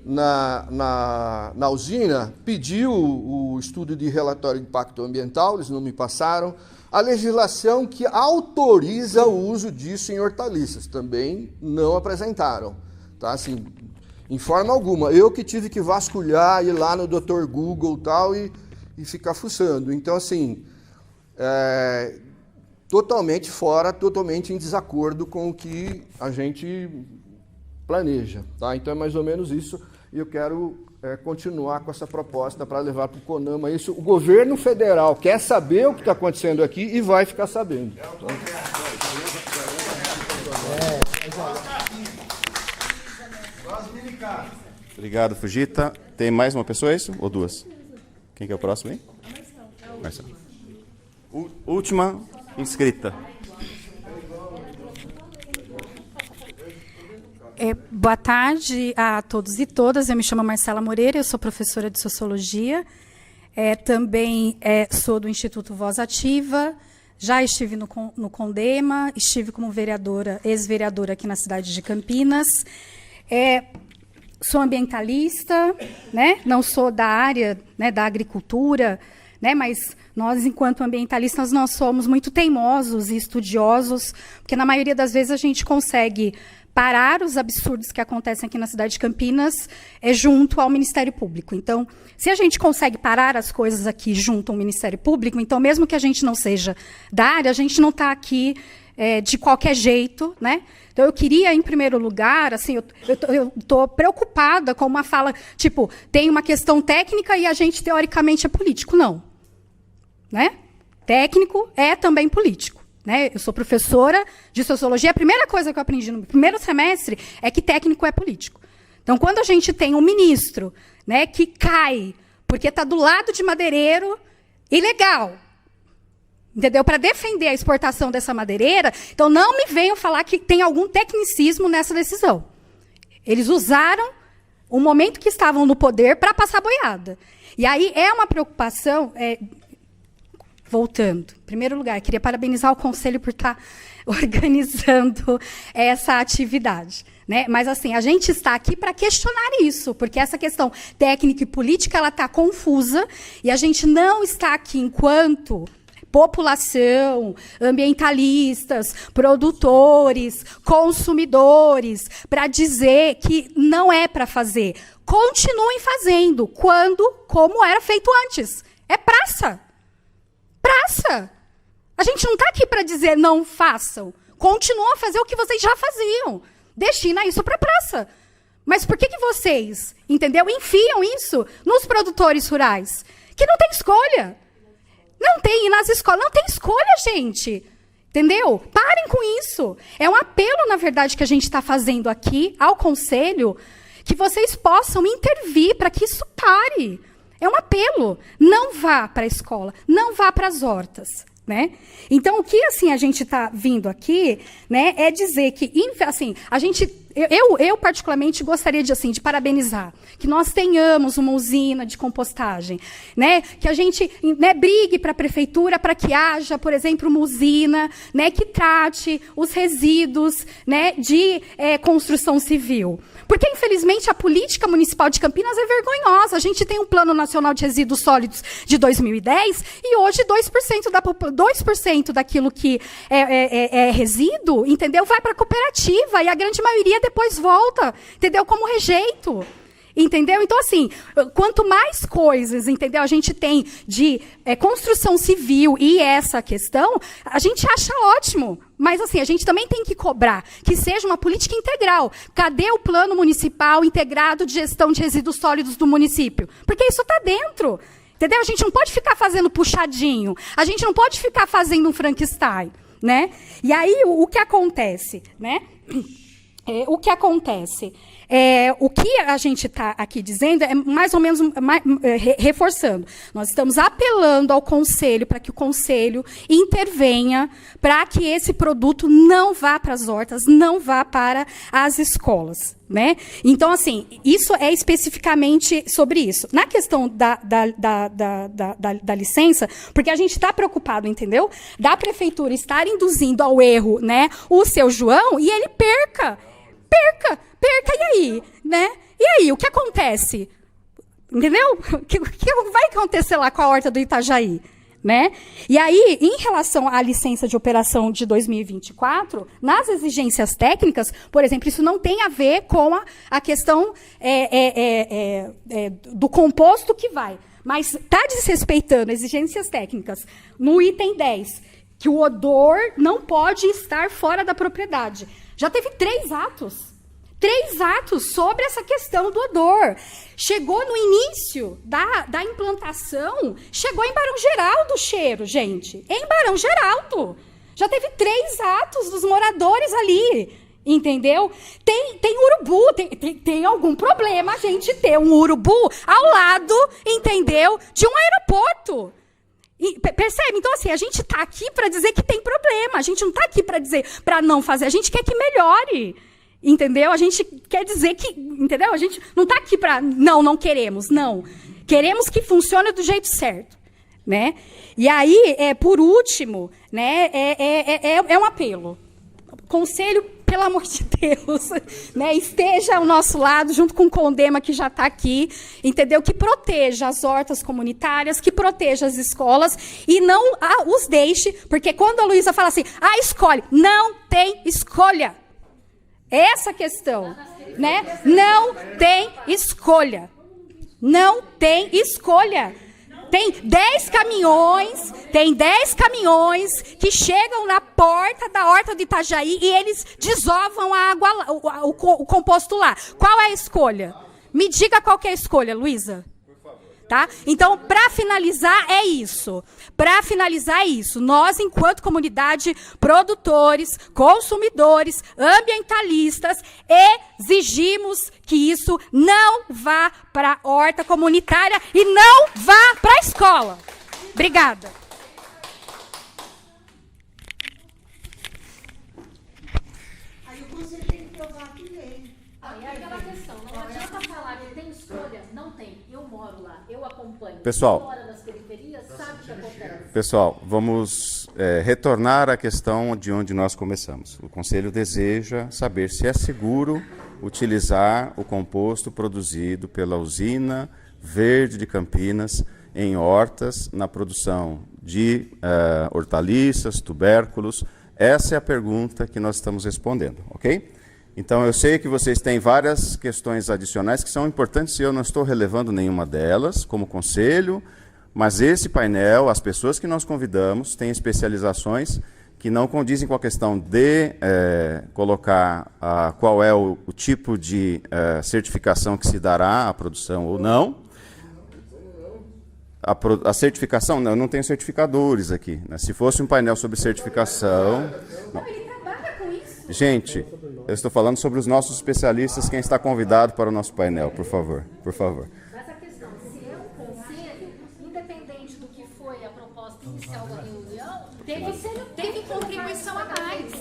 na usina, pediu o estudo de relatório de impacto ambiental, eles não me passaram. A legislação que autoriza o uso disso em hortaliças também não apresentaram. Tá? Assim, em forma alguma. Eu que tive que vasculhar, ir lá no Dr. Google tal, e ficar fuçando. Então, assim, totalmente fora, totalmente em desacordo com o que a gente planeja. Tá? Então, é mais ou menos isso. E eu quero continuar com essa proposta para levar para o CONAMA isso. O governo federal quer saber o que está acontecendo aqui e vai ficar sabendo. Obrigado, Fujita. Tem mais uma pessoa, é isso? Ou duas? Quem que é o próximo aí? Marcelo. Última inscrita. Boa tarde a todos e todas. Eu me chamo Marcela Moreira, eu sou professora de Sociologia. Também sou do Instituto Voz Ativa. Já estive no CONDEMA, estive como vereadora, ex-vereadora aqui na cidade de Campinas. Sou ambientalista, né? Não sou da área, né, da agricultura, né? Mas nós, enquanto ambientalistas, nós somos muito teimosos e estudiosos, porque na maioria das vezes a gente consegue parar os absurdos que acontecem aqui na cidade de Campinas junto ao Ministério Público. Então, se a gente consegue parar as coisas aqui junto ao Ministério Público, então, mesmo que a gente não seja da área, a gente não está aqui de qualquer jeito, né? Então, eu queria, em primeiro lugar, assim, eu estou preocupada com uma fala, tipo, tem uma questão técnica e a gente, teoricamente, é político. Não. Né? Técnico é também político. Né? Eu sou professora de Sociologia. A primeira coisa que eu aprendi no primeiro semestre é que técnico é político. Então, quando a gente tem um ministro, né, que cai porque está do lado de madeireiro, ilegal, entendeu? Para defender a exportação dessa madeireira, então não me venham falar que tem algum tecnicismo nessa decisão. Eles usaram o momento que estavam no poder para passar boiada. E aí é uma preocupação... Voltando, em primeiro lugar, queria parabenizar o Conselho por estar organizando essa atividade. Né? Mas, assim, a gente está aqui para questionar isso, porque essa questão técnica e política ela está confusa, e a gente não está aqui enquanto população, ambientalistas, produtores, consumidores, para dizer que não é para fazer. Continuem fazendo, como era feito antes. É praça. Praça. A gente não está aqui para dizer não façam. Continuam a fazer o que vocês já faziam. Destina isso para a praça. Mas por que vocês, entendeu, enfiam isso nos produtores rurais? Que não tem escolha. Não tem, e nas escolas não tem escolha, gente. Entendeu? Parem com isso. É um apelo, na verdade, que a gente está fazendo aqui ao Conselho, que vocês possam intervir para que isso pare. É um apelo. Não vá para a escola, não vá para as hortas. Né? Então, o que assim, a gente está vindo aqui, né, é dizer que, assim, a gente, eu particularmente gostaria de parabenizar que nós tenhamos uma usina de compostagem, né, que a gente, né, brigue para a prefeitura para que haja, por exemplo, uma usina, né, que trate os resíduos, né, de construção civil. Porque, infelizmente, a política municipal de Campinas é vergonhosa. A gente tem um Plano Nacional de Resíduos Sólidos de 2010 e hoje 2% daquilo que é resíduo, entendeu? Vai para a cooperativa e a grande maioria depois volta, entendeu? Como rejeito. Entendeu? Então, assim, quanto mais coisas, entendeu, a gente tem de construção civil e essa questão, a gente acha ótimo. Mas, assim, a gente também tem que cobrar que seja uma política integral. Cadê o plano municipal integrado de gestão de resíduos sólidos do município? Porque isso está dentro. Entendeu? A gente não pode ficar fazendo puxadinho. A gente não pode ficar fazendo um Frankenstein. Né? E aí, o que acontece? Né? O que acontece? O que a gente está aqui dizendo é mais ou menos reforçando. Nós estamos apelando ao Conselho para que o Conselho intervenha para que esse produto não vá para as hortas, não vá para as escolas. Né? Então, assim, isso é especificamente sobre isso. Na questão da licença, porque a gente está preocupado, entendeu? Da prefeitura estar induzindo ao erro, né, o seu João e ele perca, e aí, né? E aí, o que acontece? Entendeu? O que vai acontecer lá com a horta do Itajaí? Né? E aí, em relação à licença de operação de 2024, nas exigências técnicas, por exemplo, isso não tem a ver com a questão do composto que vai, mas está desrespeitando exigências técnicas no item 10, que o odor não pode estar fora da propriedade. Já teve 3 atos sobre essa questão do odor. Chegou no início da implantação, chegou em Barão Geraldo o cheiro, gente. Em Barão Geraldo. Já teve 3 atos dos moradores ali, entendeu? Tem urubu, tem algum problema a gente ter um urubu ao lado, entendeu, de um aeroporto. Percebe? Então, assim, a gente está aqui para dizer que tem problema. A gente não está aqui para dizer para não fazer. A gente quer que melhore. Entendeu? A gente quer dizer que... Entendeu? A gente não está aqui para... Não queremos. Não. Queremos que funcione do jeito certo. Né? E aí, por último, né, é um apelo. Conselho, pelo amor de Deus, né, esteja ao nosso lado, junto com o Condema, que já está aqui, entendeu? Que proteja as hortas comunitárias, que proteja as escolas e não os deixe... Porque quando a Luísa fala assim, escolhe. Não tem escolha. Essa questão, né? Não tem escolha. Não tem escolha. Tem 10 caminhões que chegam na porta da horta do Itajaí e eles desovam a água, o composto lá. Qual é a escolha? Me diga qual que é a escolha, Luísa. Tá? Então, para finalizar, é isso. Nós, enquanto comunidade, produtores, consumidores, ambientalistas, exigimos que isso não vá para a horta comunitária e não vá para a escola. Obrigada. Aí o conselho tem que provar que vem. É aquela questão, não adianta falar que tem escolha, não tem. Eu moro lá, eu acompanho. Pessoal, quem mora nas periferias sabe o que acontece. Pessoal, vamos retornar à questão de onde nós começamos. O Conselho deseja saber se é seguro utilizar o composto produzido pela usina Verde de Campinas em hortas na produção de hortaliças, tubérculos. Essa é a pergunta que nós estamos respondendo, ok? Então, eu sei que vocês têm várias questões adicionais que são importantes e eu não estou relevando nenhuma delas como conselho, mas esse painel, as pessoas que nós convidamos, têm especializações que não condizem com a questão de colocar qual é o tipo de certificação que se dará à produção ou não. A certificação, não, eu não tenho certificadores aqui. Né? Se fosse um painel sobre certificação... Não. Gente, eu estou falando sobre os nossos especialistas, quem está convidado para o nosso painel, por favor. Mas a questão, se é um conselho, independente do que foi a proposta inicial da reunião, teve contribuição a mais.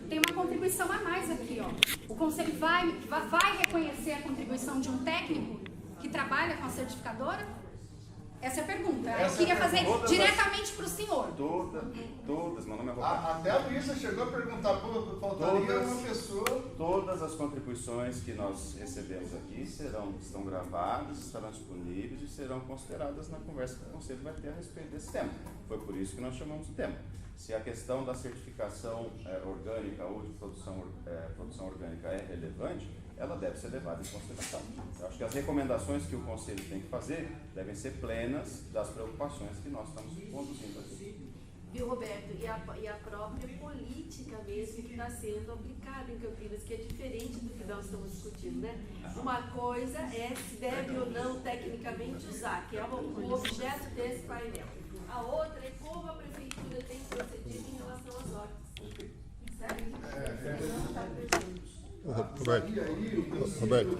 Tem uma contribuição a mais aqui, ó. O conselho vai reconhecer a contribuição de um técnico que trabalha com a certificadora? Essa é a pergunta. Eu queria fazer diretamente para o senhor. Todas, meu nome é Roberto. Até a Luísa chegou a perguntar, faltaria uma pessoa. Todas as contribuições que nós recebemos aqui estão gravadas, estarão disponíveis e serão consideradas na conversa que o Conselho vai ter a respeito desse tema. Foi por isso que nós chamamos o tema. Se a questão da certificação orgânica ou de produção orgânica é relevante, ela deve ser levada em consideração. Eu acho que as recomendações que o Conselho tem que fazer devem ser plenas das preocupações que nós estamos conduzindo aqui. Viu, Roberto? E a própria política mesmo que está sendo aplicada em Campinas, que é diferente do que nós estamos discutindo, né? Uma coisa é se deve ou não tecnicamente usar, que é o objeto desse painel. A outra é como a prefeitura tem procedido em relação às hortas. Certo? Roberto. O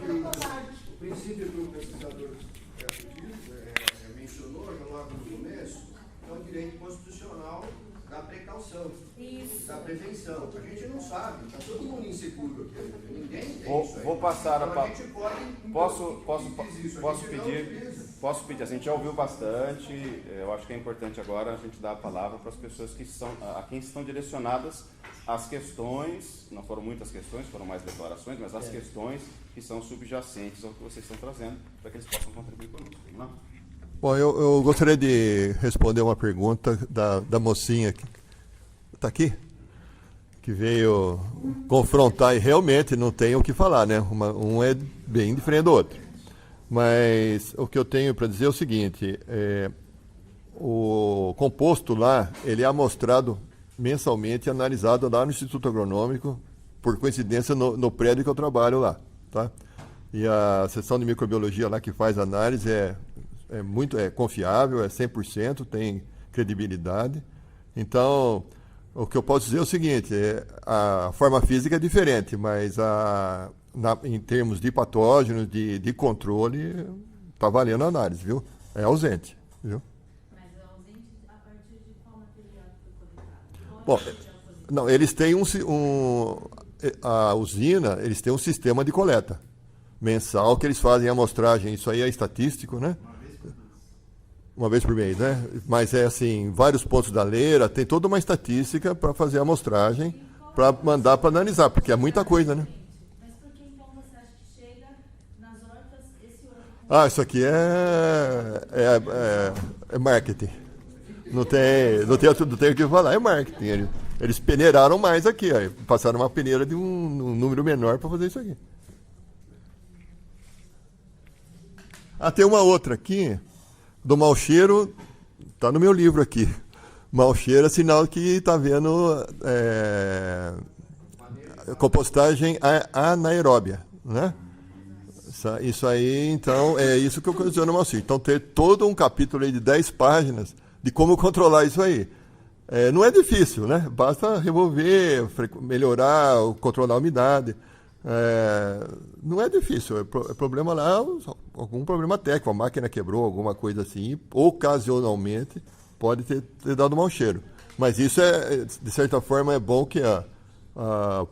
princípio que o pesquisador mencionou logo no começo é o direito constitucional da precaução, da prevenção. A gente não sabe, está todo mundo inseguro aqui. Ninguém tem isso aí. Vou passar a palavra. Posso pedir? A gente já ouviu bastante. Eu acho que é importante agora a gente dar a palavra para as pessoas a quem estão direcionadas as questões, não foram muitas questões, foram mais declarações, mas as questões que são subjacentes ao que vocês estão trazendo, para que eles possam contribuir conosco. Vamos lá? Bom, eu gostaria de responder uma pergunta da mocinha que está aqui, que veio confrontar e realmente não tem o que falar, né? Um é bem diferente do outro. Mas o que eu tenho para dizer é o seguinte, o composto lá, ele é amostrado mensalmente, analisado lá no Instituto Agronômico, por coincidência no prédio que eu trabalho lá, tá? E a seção de microbiologia lá que faz análise é confiável, é 100%, tem credibilidade. Então, o que eu posso dizer é o seguinte, a forma física é diferente, mas em termos de patógenos, de controle, está valendo a análise, viu? É ausente, viu? Mas é ausente a partir de qual material que foi coletado? Bom, não, eles têm a usina, eles têm um sistema de coleta mensal que eles fazem a amostragem, isso aí é estatístico, né? Uma vez por mês, né? Mas é assim, vários pontos da leira, tem toda uma estatística para fazer a amostragem, para mandar para analisar, porque é muita coisa, né? Mas por que então você acha que chega nas hortas esse outro? Ah, isso aqui é marketing. Não tem o que falar, é marketing. Eles peneiraram mais aqui, ó, passaram uma peneira de um número menor para fazer isso aqui. Ah, tem uma outra aqui, do mau cheiro, está no meu livro aqui. Mau cheiro é sinal que está havendo compostagem anaeróbia, né? Isso aí, então, é isso que eu considero mau cheiro. Então, ter todo um capítulo aí de 10 páginas de como controlar isso aí. Não é difícil, né? Basta remover, melhorar, controlar a umidade. Não é difícil, é problema lá, algum problema técnico, a máquina quebrou, alguma coisa assim, ocasionalmente pode ter dado mau cheiro. Mas isso de certa forma, é bom que a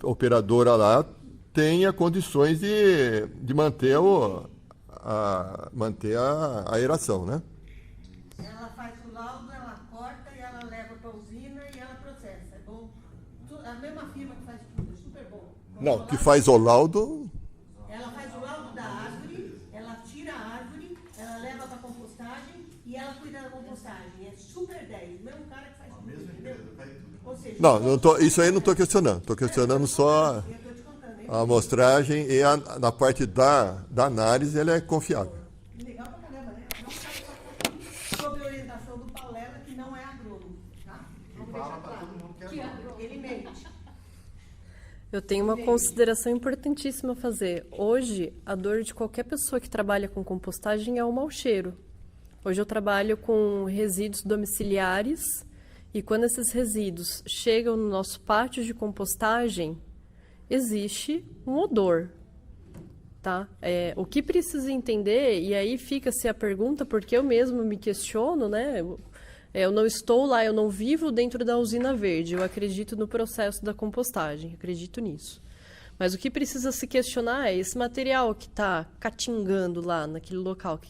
operadora lá tenha condições de manter a aeração, né? Ela faz o laudo, ela corta e ela leva para a usina e ela processa. É bom. A mesma firma que faz tudo, é super bom. Não, que faz o laudo. Ela faz o laudo da árvore, ela tira a árvore, ela leva para compostagem e ela cuida da compostagem. É super 10. O mesmo cara que faz tudo, entendeu? Ou seja, Isso aí eu não estou questionando. Estou questionando só a amostragem e na parte da análise ela é confiável. legal pra caramba, né? Não sabe sob orientação do Paulela, que não é agrônomo, tá? Vamos deixar claro. Que ele mente. Eu tenho uma consideração importantíssima a fazer. Hoje, a dor de qualquer pessoa que trabalha com compostagem é o mau cheiro. Hoje eu trabalho com resíduos domiciliares e quando esses resíduos chegam no nosso pátio de compostagem, existe um odor. Tá? O que precisa entender, e aí fica-se a pergunta, porque eu mesmo me questiono, né? Eu não estou lá, eu não vivo dentro da usina verde, eu acredito no processo da compostagem, acredito nisso. Mas o que precisa se questionar é esse material que está catingando lá naquele local.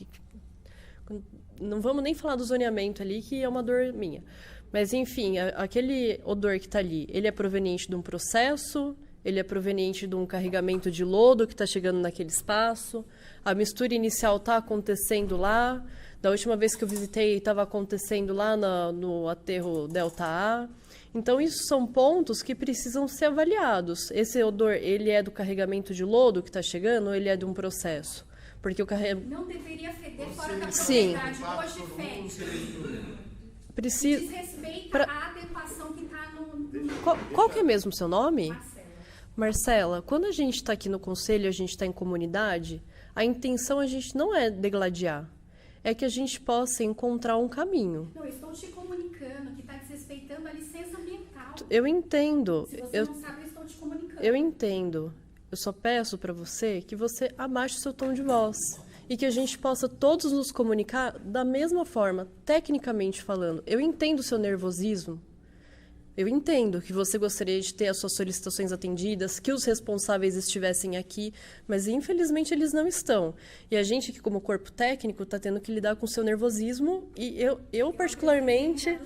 Não vamos nem falar do zoneamento ali, que é uma dor minha. Mas, enfim, aquele odor que está ali, ele é proveniente de um processo, ele é proveniente de um carregamento de lodo que está chegando naquele espaço, a mistura inicial está acontecendo lá. Da última vez que eu visitei, estava acontecendo lá no aterro Delta A. Então, isso são pontos que precisam ser avaliados. Esse odor, ele é do carregamento de lodo que está chegando ou ele é de um processo? Porque o Não deveria feder fora da Sim. propriedade, hoje fede. Precisa... Desrespeita a adequação que está no... Qual que é mesmo o seu nome? Marcela, quando a gente está aqui no conselho, a gente está em comunidade, a intenção a gente não é degladiar. É que a gente possa encontrar um caminho. Não, eu estou te comunicando que está desrespeitando a licença ambiental. Eu entendo. Se você não sabe, eu estou te comunicando. Eu entendo. Eu só peço para você que você abaixe o seu tom de voz. E que a gente possa todos nos comunicar da mesma forma, tecnicamente falando. Eu entendo o seu nervosismo. Eu entendo que você gostaria de ter as suas solicitações atendidas, que os responsáveis estivessem aqui, mas infelizmente eles não estão. E a gente aqui como corpo técnico está tendo que lidar com o seu nervosismo e eu particularmente...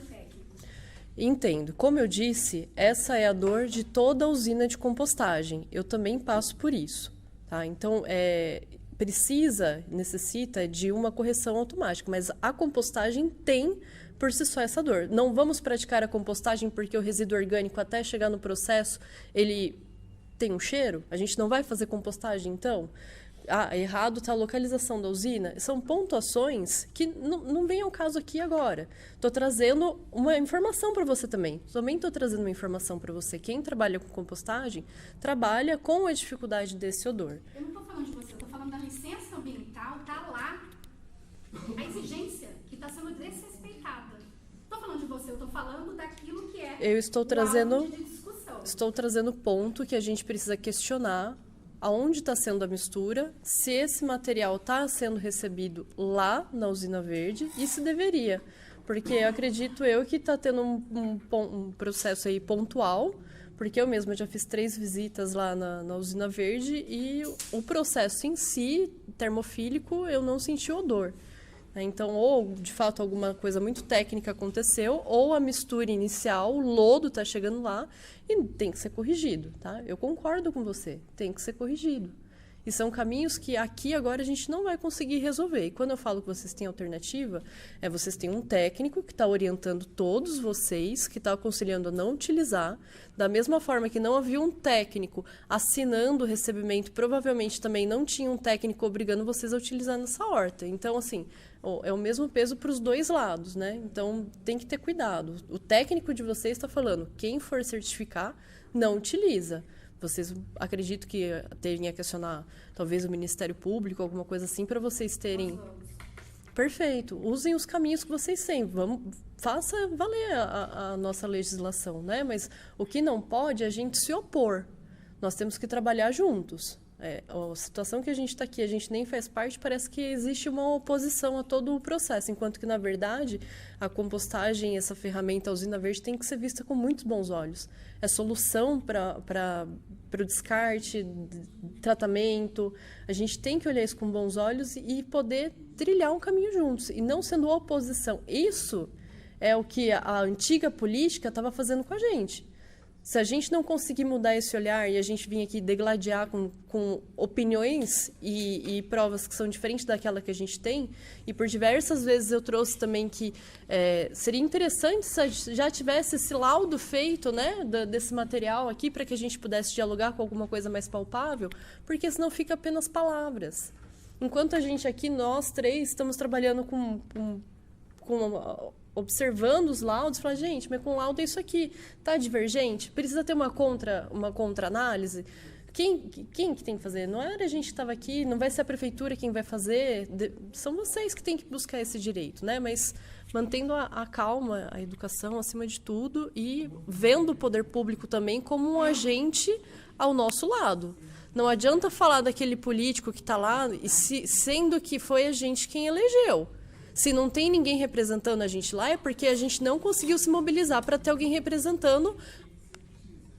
Entendo. Como eu disse, essa é a dor de toda a usina de compostagem. Eu também passo por isso. Tá? Então, necessita de uma correção automática, mas a compostagem tem por si só essa dor. Não vamos praticar a compostagem porque o resíduo orgânico, até chegar no processo, ele tem um cheiro? A gente não vai fazer compostagem, então? Errado está a localização da usina. São pontuações que não vem ao caso aqui agora. Estou trazendo uma informação para você também. Também estou trazendo uma informação para você. Quem trabalha com compostagem, trabalha com a dificuldade desse odor. Eu não estou falando de você, eu estou falando da licença ambiental, está lá. A exigência que está sendo desrespeitada. Estou falando de você, eu estou falando daquilo que é eu estou trazendo, de discussão. Estou trazendo ponto que a gente precisa questionar aonde está sendo a mistura, se esse material está sendo recebido lá na usina verde e se deveria. Porque eu acredito que está tendo um processo aí pontual, porque eu mesma já fiz 3 visitas lá na usina verde e o processo em si, termofílico, eu não senti odor. Então, ou de fato alguma coisa muito técnica aconteceu, ou a mistura inicial, o lodo está chegando lá e tem que ser corrigido, tá? Eu concordo com você, tem que ser corrigido. E são caminhos que aqui agora a gente não vai conseguir resolver. E quando eu falo que vocês têm alternativa, vocês têm um técnico que está orientando todos vocês, que está aconselhando a não utilizar. Da mesma forma que não havia um técnico assinando o recebimento, provavelmente também não tinha um técnico obrigando vocês a utilizar nessa horta. Então, assim, é o mesmo peso para os dois lados, né? Então, tem que ter cuidado. O técnico de vocês está falando, quem for certificar, não utiliza. Vocês, acredito que tenham a questionar, talvez, o Ministério Público, alguma coisa assim, para vocês terem... Perfeito. Usem os caminhos que vocês têm. Faça valer a nossa legislação, né? Mas o que não pode é a gente se opor. Nós temos que trabalhar juntos. A situação que a gente está aqui, a gente nem faz parte, parece que existe uma oposição a todo o processo, enquanto que, na verdade, a compostagem, essa ferramenta, a usina verde, tem que ser vista com muitos bons olhos. É solução para o descarte, tratamento. A gente tem que olhar isso com bons olhos e poder trilhar um caminho juntos, e não sendo oposição. Isso é o que a antiga política estava fazendo com a gente. Se a gente não conseguir mudar esse olhar e a gente vir aqui degladiar com opiniões e provas que são diferentes daquela que a gente tem, e por diversas vezes eu trouxe também que seria interessante se já tivesse esse laudo feito, né, desse material aqui, para que a gente pudesse dialogar com alguma coisa mais palpável, porque senão fica apenas palavras. Enquanto a gente aqui, nós 3, estamos trabalhando observando os laudos, falar, gente, mas com o laudo é isso aqui, tá divergente? Precisa ter uma contra-análise? Quem que tem que fazer? Não era a gente que estava aqui, não vai ser a prefeitura quem vai fazer, são vocês que têm que buscar esse direito, né? Mas mantendo a calma, a educação acima de tudo e vendo o poder público também como um agente ao nosso lado. Não adianta falar daquele político que está lá, sendo que foi a gente quem elegeu. Se não tem ninguém representando a gente lá, é porque a gente não conseguiu se mobilizar para ter alguém representando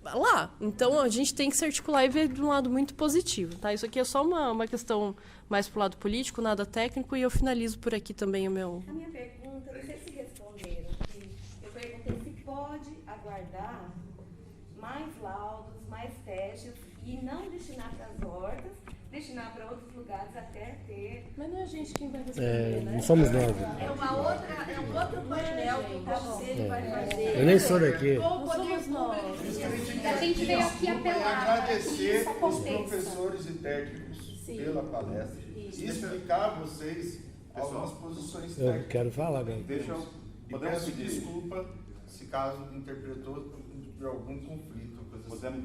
lá. Então, a gente tem que se articular e ver de um lado muito positivo. Tá? Isso aqui é só uma questão mais para o lado político, nada técnico, e eu finalizo por aqui também o meu... A minha pergunta, não sei se responderam. Eu perguntei se pode aguardar mais laudos, mais testes, e não destinar para as hortas, destinar para outros lugares até ter... Mas não é a gente quem vai responder, né? Não somos nós. É um outro painel que o conselho vai fazer. Eu nem sou daqui. Com o poder público. A gente veio aqui apelar. Agradecer os professores e técnicos pela palestra e explicar a vocês algumas posições técnicas. Eu quero falar, galera. Peço desculpa se caso interpretou de algum conflito.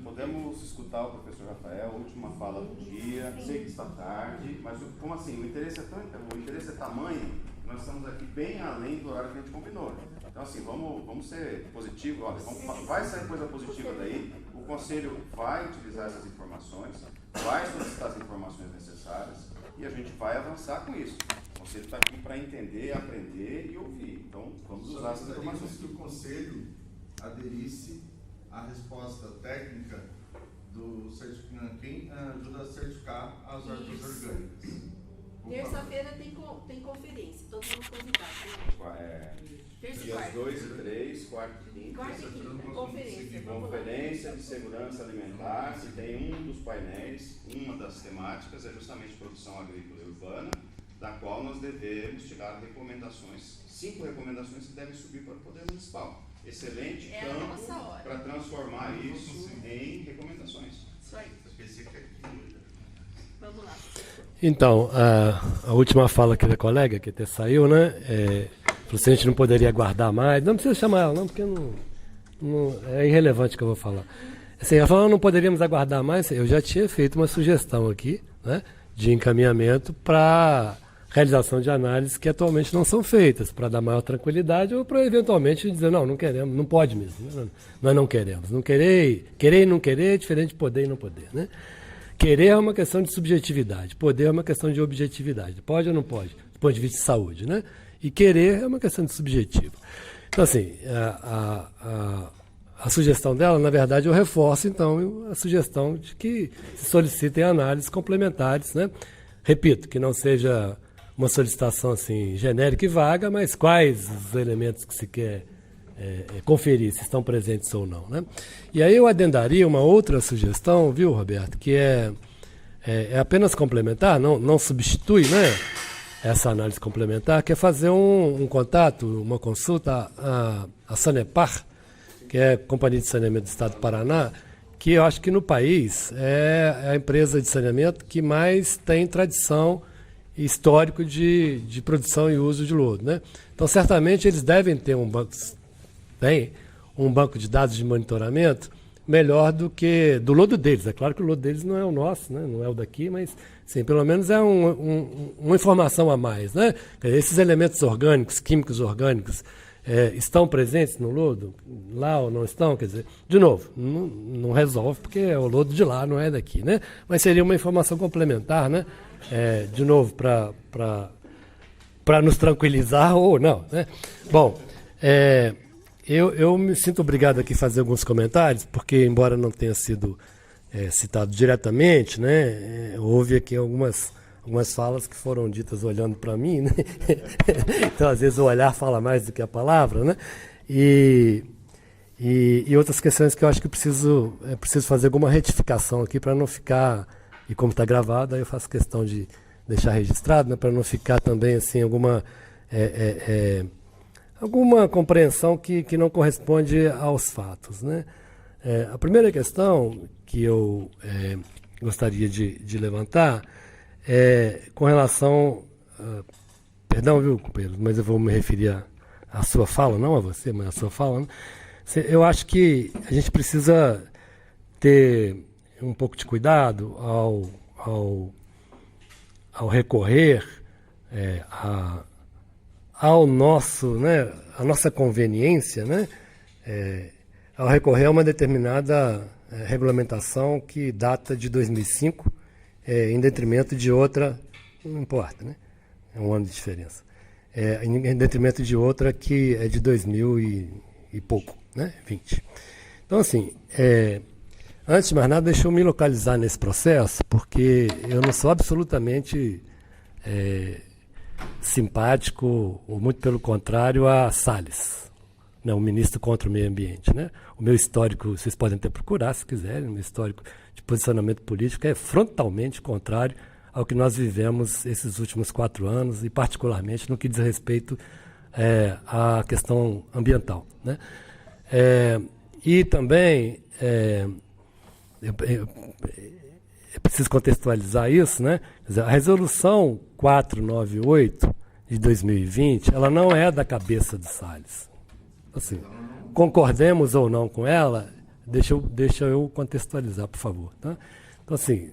Podemos escutar o professor Rafael, última fala do dia, sei que está tarde, mas como assim, o interesse é tamanho, nós estamos aqui bem além do horário que a gente combinou. Então assim, vamos ser positivos, olha, vai sair coisa positiva daí, o Conselho vai utilizar essas informações, vai solicitar as informações necessárias e a gente vai avançar com isso. O Conselho está aqui para entender, aprender e ouvir, então vamos usar essas informações. Que o Conselho aderisse a resposta técnica do certificado, quem ajuda a certificar as hortas orgânicas. Terça-feira tem conferência, todos vamos convidar. Dias 2 e 3, quarta e quinta. Conferência. Conferência de segurança alimentar. E tem um dos painéis, uma das temáticas é justamente produção agrícola e urbana, da qual nós devemos tirar recomendações, 5 recomendações que devem subir para o Poder Municipal. Excelente campo para transformar isso em recomendações. Isso aí. Vamos lá. Então, a última fala aqui da colega, que até saiu, né? Falou assim, a gente não poderia aguardar mais. Não precisa chamar ela, não, porque é irrelevante o que eu vou falar. Assim, ela falou, não poderíamos aguardar mais. Eu já tinha feito uma sugestão aqui, né, de encaminhamento para realização de análises que atualmente não são feitas, para dar maior tranquilidade ou para eventualmente dizer, não queremos, não pode mesmo. Nós não queremos. Não querer e não querer é diferente de poder e não poder, né? Querer é uma questão de subjetividade, poder é uma questão de objetividade. Pode ou não pode, do ponto de vista de saúde, né? E querer é uma questão de subjetivo. Então, assim, a sugestão dela, na verdade, eu reforço, então, a sugestão de que se solicitem análises complementares, né? Repito, que não seja uma solicitação, assim, genérica e vaga, mas quais os elementos que se quer conferir, se estão presentes ou não, né? E aí eu adendaria uma outra sugestão, viu, Roberto, que é apenas complementar, não substitui, né, essa análise complementar, que é fazer um contato, uma consulta à Sanepar, que é a Companhia de Saneamento do Estado do Paraná, que eu acho que no país é a empresa de saneamento que mais tem tradição e histórico de produção e uso de lodo, né? Então, certamente, eles devem ter um banco de dados de monitoramento melhor do que do lodo deles. É claro que o lodo deles não é o nosso, né? Não é o daqui, mas sim, pelo menos é uma informação a mais, né? Esses elementos orgânicos, químicos orgânicos, estão presentes no lodo, lá ou não estão? Quer dizer, de novo, não resolve porque é o lodo de lá, não é daqui, né? Mas seria uma informação complementar, né? De novo, para nos tranquilizar ou não, né? Bom, eu me sinto obrigado aqui a fazer alguns comentários, porque, embora não tenha sido citado diretamente, né, houve aqui algumas falas que foram ditas olhando para mim, né? Então, às vezes, o olhar fala mais do que a palavra, né? E outras questões que eu acho que preciso fazer alguma retificação aqui para não ficar, e como está gravado, aí eu faço questão de deixar registrado, né, para não ficar também assim alguma compreensão que não corresponde aos fatos, né? A primeira questão que eu gostaria de levantar é com relação... perdão, viu, companheiro, mas eu vou me referir à sua fala, não a você, mas à sua fala, né? Eu acho que a gente precisa ter um pouco de cuidado ao recorrer ao nosso, né, a nossa conveniência, né, ao recorrer a uma determinada regulamentação que data de 2005, em detrimento de outra, não importa, né, é um ano de diferença, em detrimento de outra que é de 2000 e pouco, né, 20. Então, assim, antes de mais nada, deixa eu me localizar nesse processo, porque eu não sou absolutamente simpático, ou muito pelo contrário, a Salles, né, o ministro contra o meio ambiente, né? O meu histórico, vocês podem até procurar, se quiserem, o meu histórico de posicionamento político é frontalmente contrário ao que nós vivemos esses últimos 4 anos, e particularmente no que diz respeito à questão ambiental, né? E também... Eu preciso contextualizar isso, né? Quer dizer, a resolução 498 de 2020, ela não é da cabeça do Salles. Assim, concordemos ou não com ela, deixa eu contextualizar, por favor. Tá? Então, assim,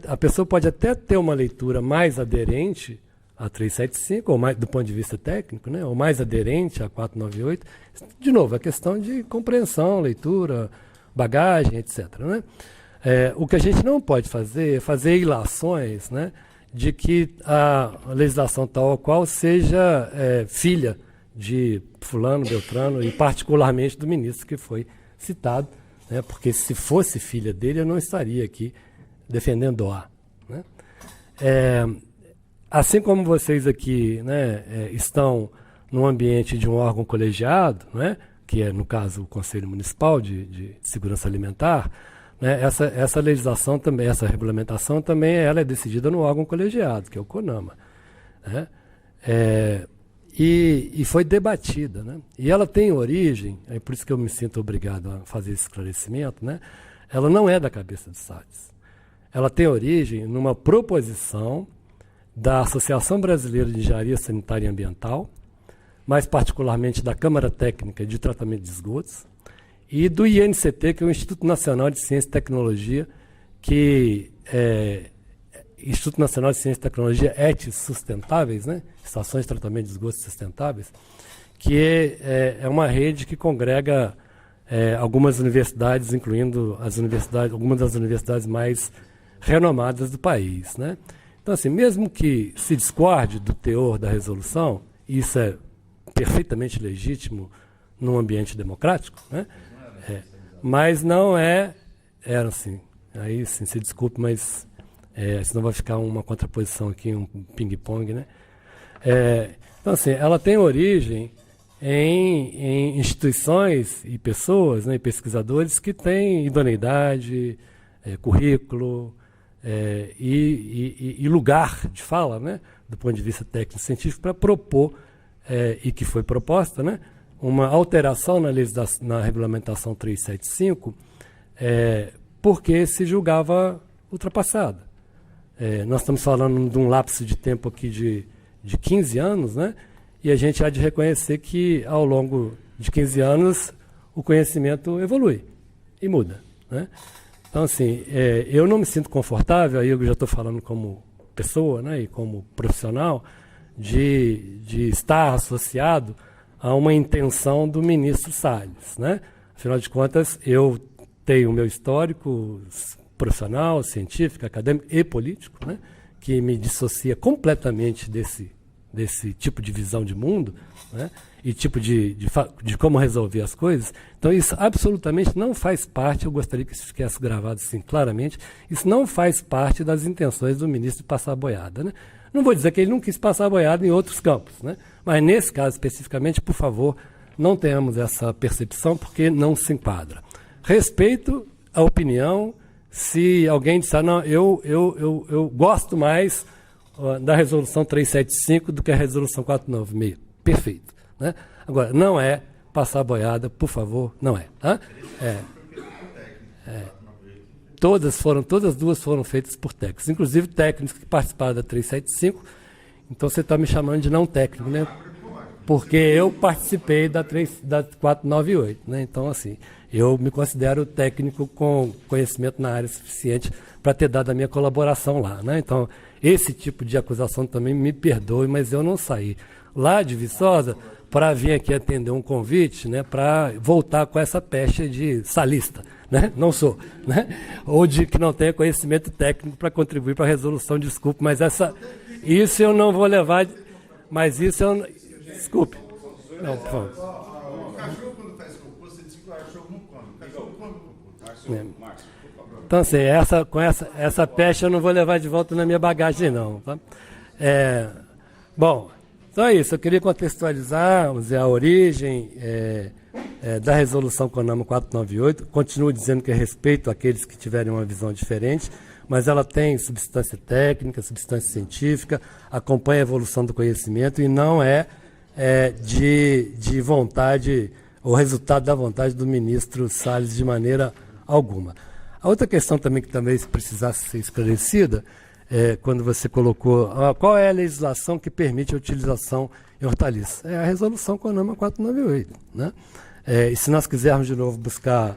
a pessoa pode até ter uma leitura mais aderente a 375, ou mais, do ponto de vista técnico, né? Ou mais aderente a 498. De novo, a questão de compreensão, leitura, bagagem, etc., né? O que a gente não pode fazer é fazer ilações, né, de que a legislação tal ou qual seja filha de fulano, beltrano, e particularmente do ministro que foi citado, né, porque se fosse filha dele eu não estaria aqui defendendo-a, né? Assim como vocês aqui, né, estão num ambiente de um órgão colegiado, né, que é, no caso, o Conselho Municipal de Segurança Alimentar, né, essa legislação também, essa regulamentação também ela é decidida no órgão colegiado, que é o CONAMA, né? E foi debatida, né? E ela tem origem, é por isso que eu me sinto obrigado a fazer esse esclarecimento, né? Ela não é da cabeça de Salles. Ela tem origem numa proposição da Associação Brasileira de Engenharia Sanitária e Ambiental, mais particularmente da Câmara Técnica de Tratamento de Esgotos, e do INCT, que é o Instituto Nacional de Ciência e Tecnologia, que é Instituto Nacional de Ciência e Tecnologia ETS Sustentáveis, né? Estações de Tratamento de Esgotos Sustentáveis, que é uma rede que congrega algumas universidades, incluindo algumas das universidades mais renomadas do país, né? Então, assim, mesmo que se discorde do teor da resolução, e isso é perfeitamente legítimo num ambiente democrático, né? Mas não era assim. Aí, sim, se desculpe, mas senão vai ficar uma contraposição aqui, um ping-pong, né? Então, assim, ela tem origem em instituições e pessoas, né, e pesquisadores que têm idoneidade, currículo e lugar de fala, né, do ponto de vista técnico-científico, para propor, e que foi proposta, né, uma alteração na regulamentação 375, porque se julgava ultrapassada. Nós estamos falando de um lapso de tempo aqui de 15 anos, né? E a gente há de reconhecer que, ao longo de 15 anos, o conhecimento evolui e muda, né? Então, assim, eu não me sinto confortável, aí eu já estou falando como pessoa, né, e como profissional, de estar associado a uma intenção do ministro Salles, né? Afinal de contas, eu tenho o meu histórico profissional, científico, acadêmico e político, né, que me dissocia completamente desse tipo de visão de mundo, né, e tipo de como resolver as coisas. Então, isso absolutamente não faz parte, eu gostaria que isso ficasse gravado assim claramente, isso não faz parte das intenções do ministro de passar a boiada, né? Não vou dizer que ele não quis passar a boiada em outros campos, né? Mas nesse caso especificamente, por favor, não tenhamos essa percepção, porque não se enquadra. Respeito a opinião. Se alguém disser, não, eu gosto mais da resolução 375 do que a resolução 496. Perfeito, né? Agora, não é passar a boiada, por favor, não é. Tá? Todas duas foram feitas por técnicos, inclusive técnicos que participaram da 375. Então você está me chamando de não técnico, né? Porque eu participei da 498, né? Então, assim, eu me considero técnico com conhecimento na área suficiente para ter dado a minha colaboração lá, né? Então, esse tipo de acusação também me perdoe, mas eu não saí lá de Viçosa para vir aqui atender um convite, né, para voltar com essa pecha de salista, né? Não sou, né? Ou de que não tenha conhecimento técnico para contribuir para a resolução, desculpe, mas isso eu não vou levar, mas isso eu... Desculpe. Não, por favor. O cachorro, quando faz cocô, você diz que o cachorro não come. O cachorro come cocô. Então, assim, com essa pecha eu não vou levar de volta na minha bagagem, não. Tá? Bom, então é isso. Eu queria contextualizar, vamos dizer, a origem da resolução CONAMA 498. Continuo dizendo que respeito àqueles que tiverem uma visão diferente, mas ela tem substância técnica, substância científica, acompanha a evolução do conhecimento e não de vontade, ou resultado da vontade do ministro Salles de maneira alguma. A outra questão também que talvez precisasse ser esclarecida, quando você colocou qual é a legislação que permite a utilização em hortaliças. É a resolução CONAMA 498. Né? E se nós quisermos de novo buscar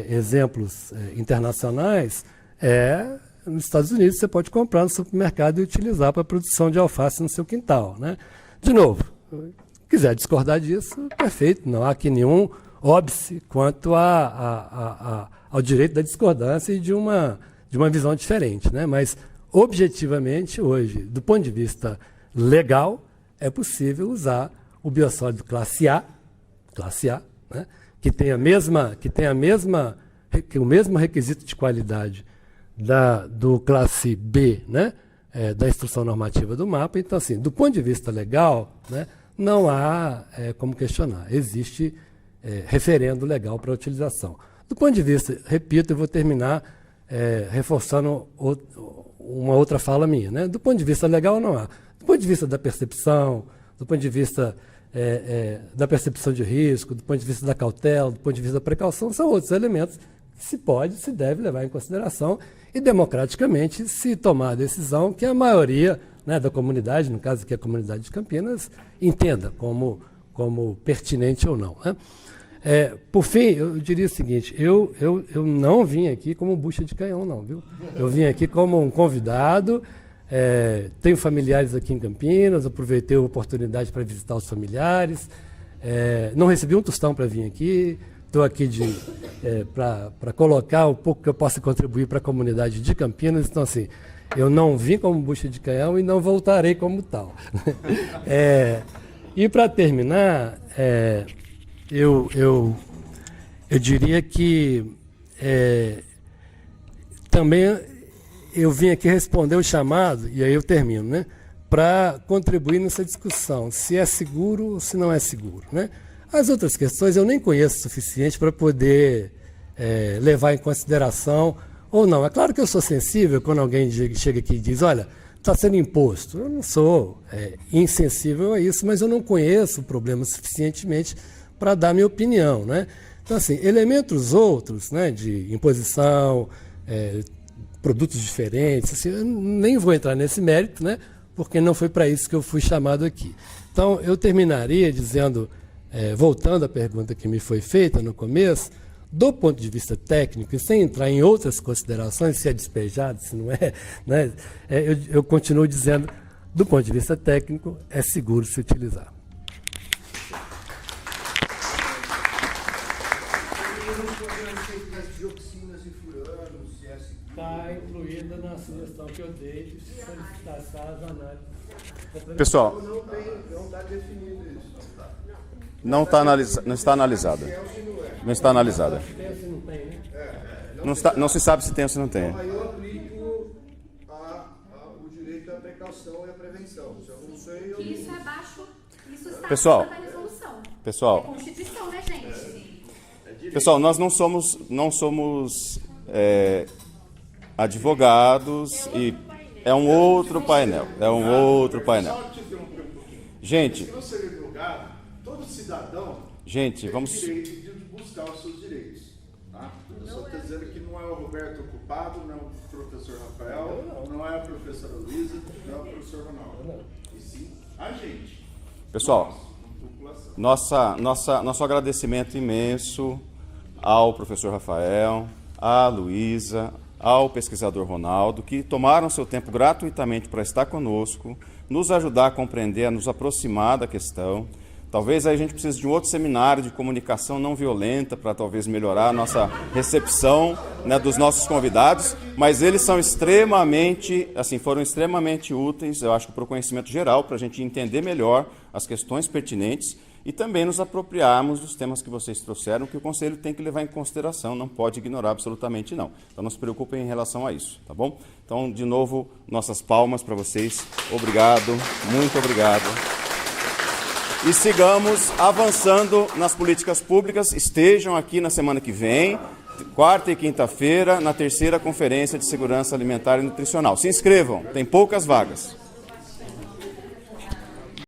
exemplos internacionais, nos Estados Unidos você pode comprar no supermercado e utilizar para a produção de alface no seu quintal, né? De novo, se quiser discordar disso, perfeito, não há aqui nenhum óbice quanto ao direito da discordância e de uma visão diferente, né? Mas, objetivamente, hoje, do ponto de vista legal, é possível usar o biossólido classe A, né? que tem o mesmo requisito de qualidade do classe B, né? Da instrução normativa do mapa. Então, assim, do ponto de vista legal, né, não há como questionar. Existe referendo legal para a utilização. Do ponto de vista, repito, eu vou terminar reforçando uma outra fala minha, né? Do ponto de vista legal, não há. Do ponto de vista da percepção, do ponto de vista da percepção de risco, do ponto de vista da cautela, do ponto de vista da precaução, são outros elementos que se pode, se deve levar em consideração e, democraticamente, se tomar a decisão que a maioria, né, da comunidade, no caso aqui a comunidade de Campinas, entenda como pertinente ou não, né? Por fim, eu diria o seguinte, eu não vim aqui como bucha de canhão, não, viu? Eu vim aqui como um convidado, tenho familiares aqui em Campinas, aproveitei a oportunidade para visitar os familiares, não recebi um tostão para vir aqui, estou aqui para colocar o pouco que eu possa contribuir para a comunidade de Campinas, então assim, eu não vim como bucha de canhão e não voltarei como tal. E para terminar, eu diria que também eu vim aqui responder o chamado, e aí eu termino, né, para contribuir nessa discussão, se é seguro ou se não é seguro, né? As outras questões eu nem conheço o suficiente para poder levar em consideração ou não. É claro que eu sou sensível quando alguém chega aqui e diz, olha, está sendo imposto. Eu não sou insensível a isso, mas eu não conheço o problema suficientemente para dar minha opinião, né? Então, assim, elementos outros, né, de imposição, produtos diferentes, assim, eu nem vou entrar nesse mérito, né, porque não foi para isso que eu fui chamado aqui. Então, eu terminaria dizendo, voltando à pergunta que me foi feita no começo, do ponto de vista técnico, e sem entrar em outras considerações, se é despejado, se não é, né, eu continuo dizendo, do ponto de vista técnico, é seguro se utilizar. Está incluída na sugestão que eu dei de solicitar as análises. Pessoal, não está definido isso. não está analisada. Não está analisada. Não se sabe se tem ou se não tem. Aí eu aplico o direito à precaução e à prevenção. Se eu não sei, Isso é abaixo, isso está Pessoal, acima da resolução. pessoal. É Constituição, né, gente? Pessoal, nós não somos advogados e é um outro painel. Gente, se não ser divulgado, todo cidadão gente, vamos. tem o direito de buscar os seus direitos. Tá? Eu só estou dizendo que não é o Roberto ocupado, não é o professor Rafael, não é a professora Luísa, não é o professor Ronaldo. E sim a gente. Pessoal, nosso agradecimento imenso ao professor Rafael, à Luísa, ao pesquisador Ronaldo, que tomaram seu tempo gratuitamente para estar conosco, nos ajudar a compreender, a nos aproximar da questão. Talvez a gente precise de um outro seminário de comunicação não violenta para talvez melhorar a nossa recepção, né, dos nossos convidados, mas eles são foram extremamente úteis, eu acho, para o conhecimento geral, para a gente entender melhor as questões pertinentes e também nos apropriarmos dos temas que vocês trouxeram, que o Conselho tem que levar em consideração, não pode ignorar absolutamente não. Então não se preocupem em relação a isso, tá bom? Então, de novo, nossas palmas para vocês. Obrigado, muito obrigado. E sigamos avançando nas políticas públicas, estejam aqui na semana que vem, quarta e quinta-feira, na terceira Conferência de Segurança Alimentar e Nutricional. Se inscrevam, tem poucas vagas.